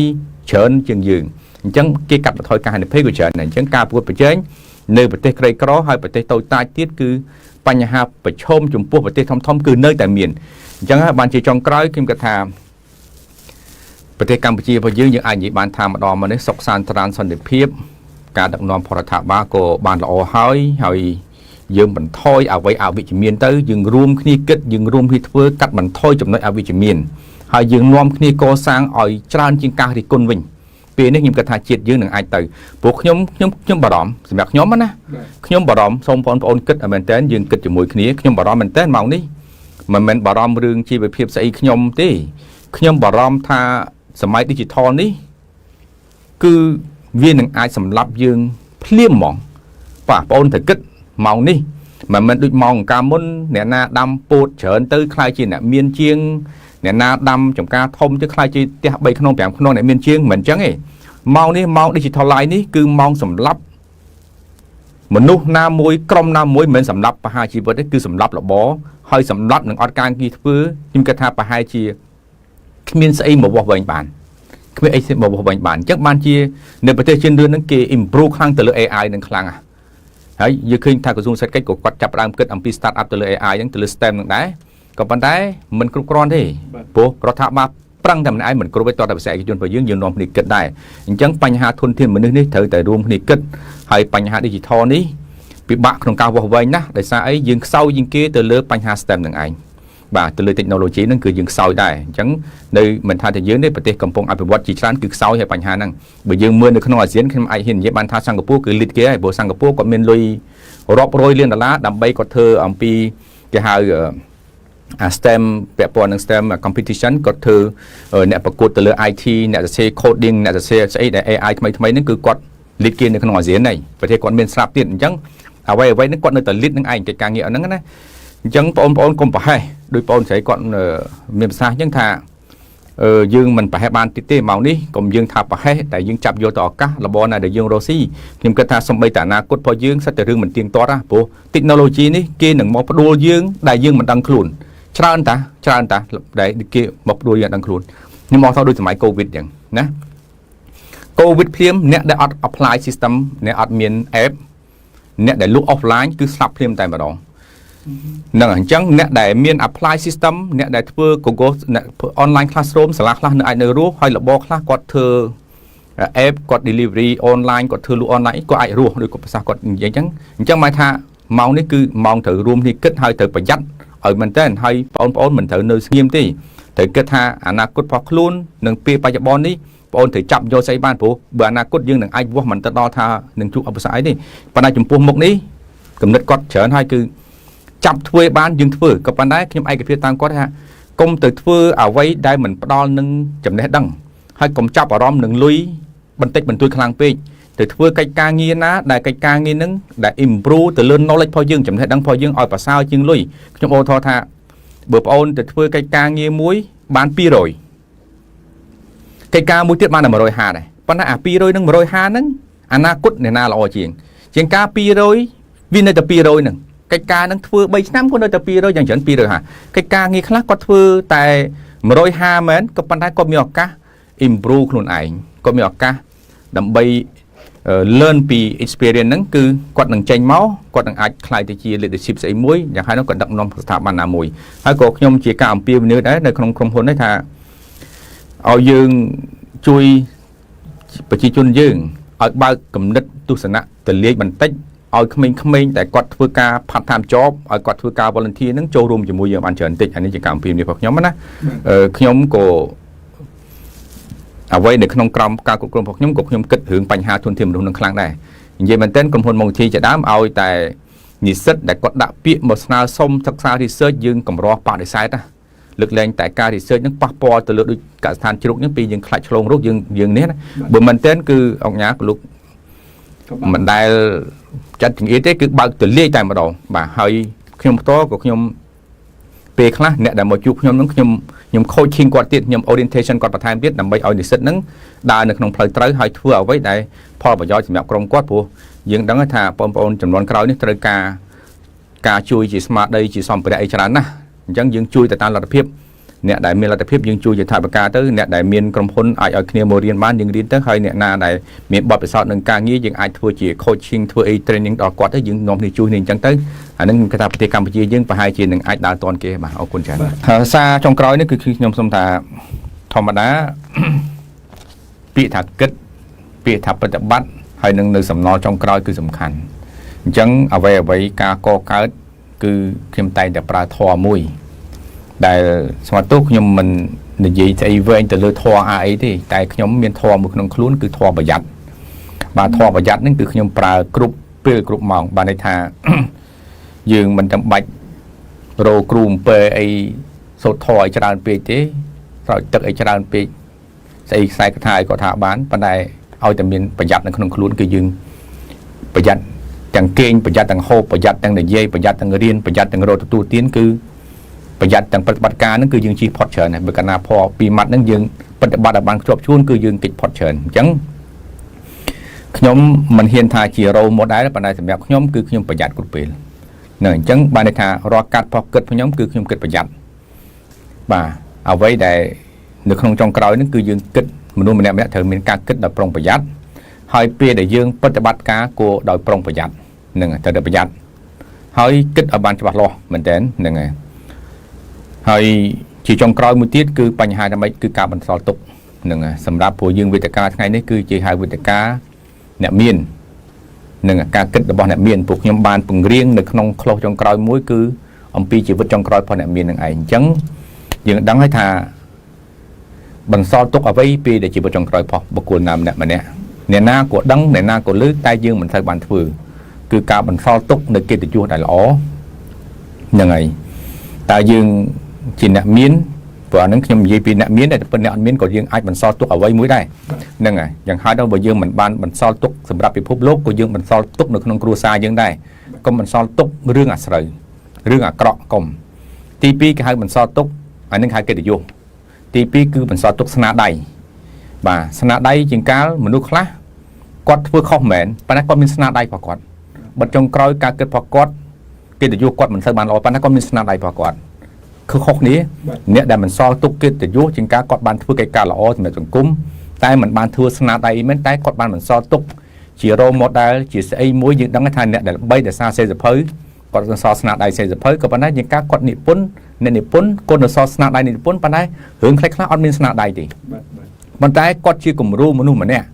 ច្រើនជាងយើងអញ្ចឹងគេកាត់បន្ថយការហានិភ័យក៏ច្រើនដែរអញ្ចឹងការប្រកួតប្រជែងនៅប្រទេសក្រីក្រហើយប្រទេសតូចតាចទៀតគឺបញ្ហាប្រឈមចំពោះប្រទេសធំៗគឺនៅតែមានអញ្ចឹងហើយបានជាចុងក្រោយខ្ញុំគិតថាប្រទេសកម្ពុជារបស់យើងអាចនិយាយបានថាម្ដងមកនេះសុខសាន្តត្រានសន្តិភាពការដឹកនាំរដ្ឋាភិបាលក៏បានល្អហើយយើងបន្ថយអ្វីអវិជ្ជមានទៅយើងរួមគ្នាគិតយើងរួមគ្នាធ្វើកាត់បន្ថយចំណុចអវិជ្ជមានហើយយើងនាំគ្នាកសាងឲ្យច្រើនជាងការរិះគន់វិញពេលនេះខ្ញុំគិតថាជាតិយើងនឹងអាចទៅព្រោះខ្ញុំបារម្ភសម្រាប់ខ្ញុំណាខ្ញុំបារម្ភសូមបងប្អូនគិតមែនតើយើងគិតជាមួយគ្នាខ្ញុំបារម្ភមែនតើម៉ោងនេះមិនមែនបារម្ភរឿងជីវភាពស្អីខ្ញុំទេខ្ញុំបារម្ភថាសម័យ digital នេះគឺវានឹងអាចសម្លាប់យើងភ្លាមហ្មងបាទបងប្អូនត្រូវគិតម៉ោងនេះមិនមែនដូចម៉ោងកាលមុនអ្នកណាដាំពោតច្រើនទៅខ្លាយជាអ្នកមានជាងអ្នកណាដាំចំការធំទៅខ្លាយជាផ្ទះ3ក្នុង5ក្នុងអ្នកមានជាងមិនអញ្ចឹងទេម៉ោងនេះម៉ោង digital life នេះគឺម៉ោងសម្រាប់មនុស្សណាមួយក្រុមណាមួយមិនមែនសម្រាប់បហាជីវិតទេគឺសម្រាប់របរហើយសម្រាប់នឹងអត់ការងារធ្វើខ្ញុំគិតថាប្រហែលជាគ្មានស្អីមកវាស់វែងបានគ្មានអីមកវាស់វែងបានអញ្ចឹងបានជានៅប្រទេសជឿនលឿនហ្នឹងគេ improve ខ្លាំងទៅលើ AI នឹងខ្លាំងហើយយើងឃើញថាក្រសួងសេដ្ឋកិច្ចក៏គាត់ចាប់ផ្ដើមគិតអំពី start up ទៅលើ AI ហ្នឹងទៅលើ STEM ហ្នឹងដែរក៏ប៉ុន្តែមិនគ្រប់គ្រាន់ទេព្រោះរដ្ឋាភិបាលប្រឹងតែម្នាក់ឯងមិនគ្រប់ទេតើវិស័យឯកជនរបស់យើងនាំគ្នាគិតដែរអញ្ចឹងបញ្ហាធនធានមនុស្សនេះត្រូវតែរួមគ្នាគិតហើយបញ្ហា digital នេះពិបាកក្នុងការវាស់វែងណាស់ដោយសារអីយើងខ្សោយជាងគេទៅលើបញ្ហា STEM ហ្នឹងឯងបាទទៅលើ technology ហ្នឹងគឺយើងខ្សោយដែរអញ្ចឹងនៅមិនថាតែយើងទេប្រទេសកំពុងអភិវឌ្ឍជាច្រើនគឺខ្សោយហើយបញ្ហាហ្នឹងបើយើងមើលនៅក្នុងអាស៊ានខ្ញុំអាចហ៊ាននិយាយបានថាសិង្ហបុរីគឺ lead គេហើយព្រោះសិង្ហបុរីគាត់មានលុយរាប់រយលានដុល្លារដើម្បីគាត់ធ្វើអំពីគេហៅSTEM ពាក់ព័ន្ធនឹង STEM competition គាត់ធ្វើអ្នកប្រកួតទៅលើ IT អ្នកសរសេរ coding អ្នកសរសេរស្អីដែល AI ថ្មីហ្នឹងគឺគាត់ lead គេនៅក្នុងអាស៊ានហ្នឹងប្រទេសគាត់មានស្រាប់ទៀតអញ្ចឹងអ្វីហ្នឹងគាត់នៅតែ lead នឹងឯងកិច្ចការងារហ្នឹងណាអញ្ចឹងបងប្អូនកុំប្រហែសដោយបងស្រីគាត់មានប្រសាសន៍អញ្ចឹងថាយើងមិនប្រហែសបានទៀតទេម៉ោងនេះកុំយើងថាប្រហែសតែយើងចាប់យកទៅឱកាសរបរណាដែលយើងរកស៊ីខ្ញុំគិតថាសំបីតាអនាគតរបស់យើងសិតតែរឿងមិនទៀងទាត់ណាព្រោះ technology នេះគេនឹងមកផ្ដួលយើងដែលយើងមិនដឹងខ្លួនច្រើនតាដែលគេមកផ្ដួលយើងអត់ដឹងខ្លួនខ្ញុំមកថាដូចសម័យ COVID អញ្ចឹងណា COVID ភ្លាមអ្នកដែលអត់ apply system អ្នកអត់មាន app អ្នកដែលលក់ offline គឺស្លាប់ភ្លាមតែម្ដងហ្នឹងអញ្ចឹងអ្នកដែលមាន apply system អ្នកដែលធ្វើ Google online classroom សាលាខ្លះនៅអាចនៅរស់ហើយរបរខ្លះគាត់ធ្វើ app គាត់ delivery online គាត់ធ្វើលក់ online គាត់អាចរស់ដោយគាត់ប្រសាសន៍គាត់និយាយអញ្ចឹងមកថាម៉ោងនេះគឺម៉ោងត្រូវរួមគ្នាគិតហើយត្រូវប្រយ័ត្នឲ្យមែនតើហើយបងប្អូនមិនត្រូវនៅស្ងៀមទេត្រូវគិតថាអនាគតរបស់ខ្លួននឹងពេលបច្ចុប្បន្ននេះបងប្អូនត្រូវចាប់យកស្អីបានព្រោះបើអនាគតយើងនឹងអាចវាស់មិនទៅដល់ថានឹងជួបឧបសគ្គអីទេប៉ុន្តែចំពោះមុខនេះគំនិតគាត់ច្រើនហើយគឺចាប់ធ្វើបានយើងធ្វើក៏ប៉ុន្តែខ្ញុំឯកភាពតាមគាត់ថាកុំទៅធ្វើអ្វីដែលមិនផ្ដល់នឹងចំណេះដឹងហើយកុំចាប់អារម្មណ៍នឹងលុយបន្តិចបន្តួចខ្លាំងពេកទៅធ្វើកិច្ចការងារណាដែលកិច្ចការងារហ្នឹងដែល improve ទៅលើ knowledge របស់យើងចំណេះដឹងរបស់យើងឲ្យប្រសើរជាងលុយខ្ញុំអូថថាបើបងអូនទៅធ្វើកិច្ចការងារមួយបាន200កិច្ចការមួយទៀតបានតែ150ដែរប៉ុន្តែអា200និង150ហ្នឹងអនាគតអ្នកណាល្អជាងការ200វានៅតែ200ហ្នឹង កិច្ចការនឹងធ្វើ3ឆ្នាំគាត់នៅតែ200យ៉ាងច្រើន200ហាកិច្ចការងារខ្លះគាត់ធ្វើតែ150មែនក៏ប៉ុន្តែគាត់មានឱកាស improve ខ្លួនឯងគាត់មានឱកាសដើម្បី learn ពី experience ហ្នឹងគឺគាត់នឹងចេញមកគាត់នឹងអាចខ្លាយទៅជា leadership ស្អីមួយយ៉ាងហោចនោះគាត់ដឹកនាំស្ថាប័នណាមួយហើយក៏ខ្ញុំជាការអំពាវនាវដែរនៅក្នុងក្រុមហ៊ុននេះថាឲ្យយើងជួយប្រជាជនយើងឲ្យបើកគំនិតទស្សនៈទលាយបន្តិចឲ្យក្មេងៗតែគាត់ធ្វើការ part time job ឲ្យគាត់ធ្វើការ volunteer ហ្នឹងចូលរួមជាមួយយើងបានច្រើនបន្តិចអានេះជាការអំពាវនាវរបស់ខ្ញុំណាខ្ញុំក៏អ្វីនៅក្នុងក្រមការគ្រប់គ្រងរបស់ខ្ញុំក៏ខ្ញុំគិតរឿងបញ្ហាធនធានមនុស្សនឹងខ្លាំងដែរនិយាយមែនទែនក្រុមហ៊ុនមកវិធីជាដើមឲ្យតែនិស្សិតដែលគាត់ដាក់ពាក្យមកស្នើសុំសិក្សា research យើងកម្រោះបដិសេធណាលើកលែងតែការ research នឹងប៉ះពាល់ទៅលើដូចកសិដ្ឋានជ្រូកនេះពីយើងខ្លាចឆ្លងរោគយើងនេះណាបើមែនទែនគឺអង្គញាក៏លោកមិនដែលចាត់ចង្អៀតទេគឺបើកទលាយតែម្ដងបាទហើយខ្ញុំផ្ទាល់ក៏ខ្ញុំពេលខ្លះអ្នកដែលមកជួបខ្ញុំនឹងខ្ញុំ coaching គាត់ទៀតខ្ញុំ orientation គាត់បន្ថែមទៀតដើម្បីឲ្យនិស្សិតនឹងដើរនៅក្នុងផ្លូវត្រូវហើយធ្វើអ្វីដែលផលប្រយោជន៍សម្រាប់ក្រុមគាត់ព្រោះយើងដឹងថាបងប្អូនចំនួនក្រោយនេះត្រូវការជួយជាស្មារតីជាសម្ភារៈអីច្រើនណាស់អញ្ចឹងយើងជួយទៅតាមលទ្ធភាពអ្នកដែលមានលទ្ធភាពយើងជួយជាថវិកាទៅអ្នកដែលមានក្រុមហ៊ុនអាចឲ្យគ្នាមករៀនបានយើងរៀនទៅហើយអ្នកណាដែលមានបទពិសោធន៍នឹងការងារយើងអាចធ្វើជា coaching ធ្វើអី training ដល់គាត់ទៅយើងនាំគ្នាជួយគ្នាអញ្ចឹងទៅអានឹងគេថាប្រទេសកម្ពុជាយើងប្រហែលជានឹងអាចដើរទាន់គេបាទអរគុណច្រើនសារចុងក្រោយនេះគឺខ្ញុំសូមថាធម្មតាពាក្យថាគិតពាក្យថាប្រតិបត្តិហើយនឹងនៅសំណល់ចុងក្រោយគឺសំខាន់អញ្ចឹងអ្វីការកកើតគឺខ្ញុំតែងតែប្រើធម៌មួយដែលស្មាតទូខ្ញុំមិននិយាយស្អីវែងទៅលើធម៌អីទេតែខ្ញុំមានធម៌មួយក្នុងខ្លួនគឺធម៌ប្រយ័ត្នបាទធម៌ប្រយ័ត្នហ្នឹងគឺខ្ញុំប្រើគ្រប់ពេលគ្រប់ម៉ោងបានន័យថាយើងមិនចាំបាច់រកគ្រូអំពើអីសូត្រធម៌ឲ្យច្រើនពេកទេស្រោចទឹកឲ្យច្រើនពេកស្អីខ្សែកថាឲ្យគាត់ថាបានប៉ុន្តែឲ្យតែមានប្រយ័ត្ននៅក្នុងខ្លួនគឺយើងប្រយ័ត្នទាំងគេងប្រយ័ត្នទាំងហូបប្រយ័ត្នទាំងនិយាយប្រយ័ត្នទាំងរៀនប្រយ័ត្នទាំងរកទទួលទានគឺប្រយ័ត្នទាំងប្រតិបត្តិការហ្នឹងគឺយើងជិះផុតច្រើនហើយបើកាលណាផពីម៉ាត់ហ្នឹងយើងប្រតិបត្តិឲ្យបានខ្ជាប់ខ្ជួនគឺយើងគេចផុតច្រើនអញ្ចឹងខ្ញុំមិនហ៊ានថាជា role model ប៉ុន្តែសម្រាប់ខ្ញុំគឺខ្ញុំប្រយ័ត្នគ្រប់ពេលហ្នឹងអញ្ចឹងបានន័យថារាល់កាត់ផុសគិតខ្ញុំគឺខ្ញុំគិតប្រយ័ត្នបាទអ្វីដែលនៅក្នុងចុងក្រោយហ្នឹងគឺយើងគិតមនុស្សម្នាក់ត្រូវមានការគិតដោយប្រុងប្រយ័ត្នហើយពេលដែលយើងប្រតិបត្តិការគួរដោយប្រុងប្រយ័ត្នហ្នឹងត្រូវតែប្រយ័ត្នហើយគិតឲ្យបានច្បាស់លាស់មែនតើហ្នឹងហើយហើយជាចុងក្រោយមួយទៀតគឺបញ្ហាតែម៉េចគឺការបន្សល់ទុកនឹងសម្រាប់ព្រោះយើងវេទិកាថ្ងៃនេះគឺជាហៅវេទិកាអ្នកមាននឹងការគិតរបស់អ្នកមានពួកខ្ញុំបានពង្រៀងនៅក្នុងខ្លុសចុងក្រោយមួយគឺអំពីជីវិតចុងក្រោយរបស់អ្នកមាននឹងឯងអញ្ចឹងយើងដឹងហើយថាបន្សល់ទុកអ្វីពីដែលជីវិតចុងក្រោយរបស់បុគ្គលណាម្នាក់អ្នកណាក៏ដឹងអ្នកណាក៏ឮតែយើងមិនត្រូវបានធ្វើគឺការបន្សល់ទុកនៅកិត្តិយសដែលល្អហ្នឹងហើយតើយើងជាអ្នកមានព្រោះអានឹងខ្ញុំនិយាយពីអ្នកមានតែប៉ុន្តែអ្នកអត់មានក៏យើងអាចបន្សល់ទុកអ្វីមួយដែរហ្នឹងហើយយ៉ាងហោចដល់បើយើងមិនបានបន្សល់ទុកសម្រាប់ពិភពលោកក៏យើងបន្សល់ទុកនៅក្នុងគ្រួសារយើងដែរកុំបន្សល់ទុករឿងអាស្រូវរឿងអាក្រក់កុំទី2គេហៅបន្សល់ទុកអានឹងហៅកិត្តិយសទី2គឺបន្សល់ទុកស្នាដៃបាទស្នាដៃជាងកាលមនុស្សខ្លះគាត់ធ្វើខុសមែនប៉ុន្តែគាត់មានស្នាដៃរបស់គាត់បិទចុងក្រោយការគិតរបស់គាត់កិត្តិយសគាត់មិនសូវបានល្អប៉ុន្តែគាត់មានស្នាដៃរបស់គាត់គឺខុសគ្នាអ្នកដែលមិនសល់ទុកកិត្តិយសជាងការគាត់បានធ្វើកិច្ចការល្អសម្រាប់សង្គមតែមិនបានធ្វើស្នាដៃមែនតែគាត់បានបន្សល់ទុកជា role model ជាស្អីមួយយើងដឹងថាអ្នកដែលល្បីដោយសារសេសភៅគាត់សរស្នាដៃសេសភៅក៏ប៉ុន្តែជាងការគាត់និពន្ធអ្នកនិពន្ធគាត់នៅសរស្នាដៃនិពន្ធប៉ុន្តែរឿងខ្លះៗអត់មានស្នាដៃទេប៉ុន្តែគាត់ជាគំរូមនុស្សម្នាក់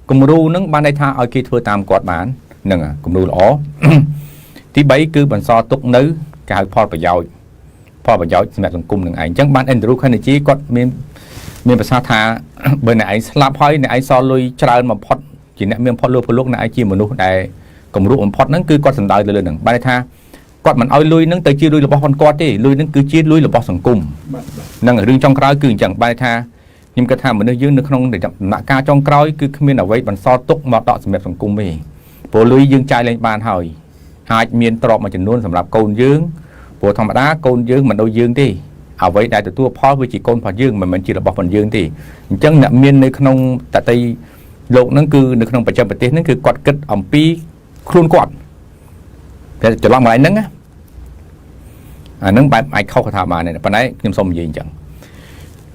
គំរូនឹងបានន័យថាឲ្យគេធ្វើតាមគាត់បានហ្នឹងគំរូល្អទី3គឺបន្សល់ទុកនៅគេហៅផលប្រយោជន៍សម្រាប់សង្គមនឹងឯងអញ្ចឹងបាន Andrew Carnegie គាត់មានប្រសាសន៍ថាបើអ្នកឯងស្លាប់ហើយអ្នកឯងសល់លុយច្រើនបំផុតជាអ្នកមានបំផុតលើពលលោកអ្នកឯងជាមនុស្សដែលគំរូបំផុតហ្នឹងគឺគាត់សំដៅទៅលើហ្នឹងបានន័យថាគាត់មិនឲ្យលុយហ្នឹងទៅជាលុយរបស់គាត់ទេលុយហ្នឹងគឺជាលុយរបស់សង្គមហ្នឹងរឿងចុងក្រោយគឺអញ្ចឹងបានន័យថាខ្ញុំគិតថាមនុស្សយើងនៅក្នុងដំណាក់កាលចុងក្រោយគឺគ្មានអ្វីបន្សល់ទុកមកដកសម្រាប់សង្គមទេព្រោះលុយយើងចាយលេងបានហើយអាចមានទ្រព្យមួយចំនួនសម្រាប់កូនយើងព្រោះធម្មតាកូនយើងមិនដូចយើងទេអ្វីដែលទទួលផលវាជាកូនរបស់យើងមិនមែនជារបស់របស់យើងទេអញ្ចឹងអ្នកមាននៅក្នុងតតិលោកហ្នឹងគឺនៅក្នុងបច្ចេកទេសហ្នឹងគឺគាត់គិតអំពីខ្លួនគាត់តែច្រឡំកន្លែងហ្នឹង នឹងបែបអាចខុសថាបានប៉ុន្តែខ្ញុំសូមនិយាយអញ្ចឹង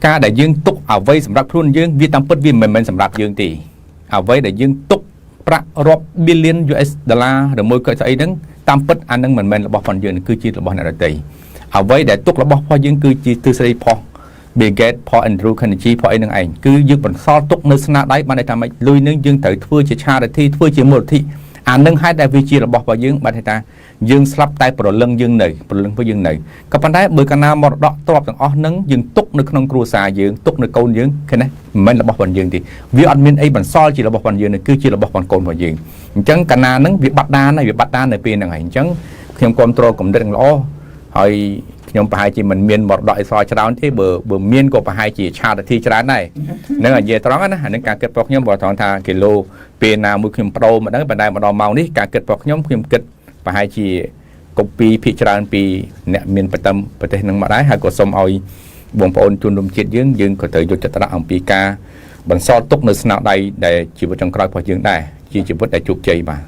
ការដែលយើងទុកអ្វីសម្រាប់ខ្លួនយើងវាតាមពិតវាមិនមែនសម្រាប់យើងទេអ្វីដែលយើងទុកប្រាក់រាប់ billion US ដុល្លារឬមួយក៏ស្អីហ្នឹងតាមពិតអានឹងមិនមែនរបស់ផងយើងគឺជារបស់អ្នកដទៃអ្វីដែលទុករបស់ផងយើងគឺជាទិសស្រីផុស Bill Gates ផុស Andrew Carnegie ផុសអីនឹងឯងគឺយើងបន្សល់ទុកនៅស្នាដៃបានន័យថាម៉េចលុយនឹងយើងត្រូវធ្វើជា charity ធ្វើជាមូលនិធិអានឹងហេតុដែលវាជារបស់របស់យើងបានន័យថាយើងស្លាប់តែប្រលឹងយើងនៅប្រលឹងពួកយើងនៅក៏ប៉ុន្តែបើកាលណាមរតកទ្រព្យទាំងអស់នឹងយើងទុកនៅក្នុងគ្រួសារយើងទុកនៅកូនយើងឃើញទេមិនមែនរបស់របស់យើងទេវាអត់មានអីបន្សល់ជារបស់របស់យើងនេះគឺជារបស់របស់កូនរបស់យើងអញ្ចឹងកាលណានឹងវាបាត់ដានហើយវាបាត់ដាននៅពេលហ្នឹងហើយអញ្ចឹងខ្ញុំគ្រប់គ្រងគំនិតល្អហើយខ្ញុំប្រហែលជាមិនមានមរតកអីសល់ច្រើនទេបើមានក៏ប្រហែលជាឆាតធីច្រើនដែរហ្នឹងនិយាយត្រង់ណាអានឹងការគិតរបស់ខ្ញុំបើត្រង់ថាគីឡូពេលណាមួយខ្ញុំបដូរមកហ្នឹងប៉ុន្តែម្ដងម៉ោងនេះការគិតរបស់ខ្ញុំគិតប្រហែលជាកុំពីភាគច្រើនពីអ្នកមានប្រតិមប្រទេសនឹងមកដែរហើយក៏សូមឲ្យបងប្អូនជនរួមជាតិយើងក៏ត្រូវយកចិត្តទុកដាក់អំពីការបន្សល់ទុកនៅស្នាដៃដែលជីវិតចុងក្រោយរបស់យើងដែរជាជីវិតដែលជោគជ័យបាទ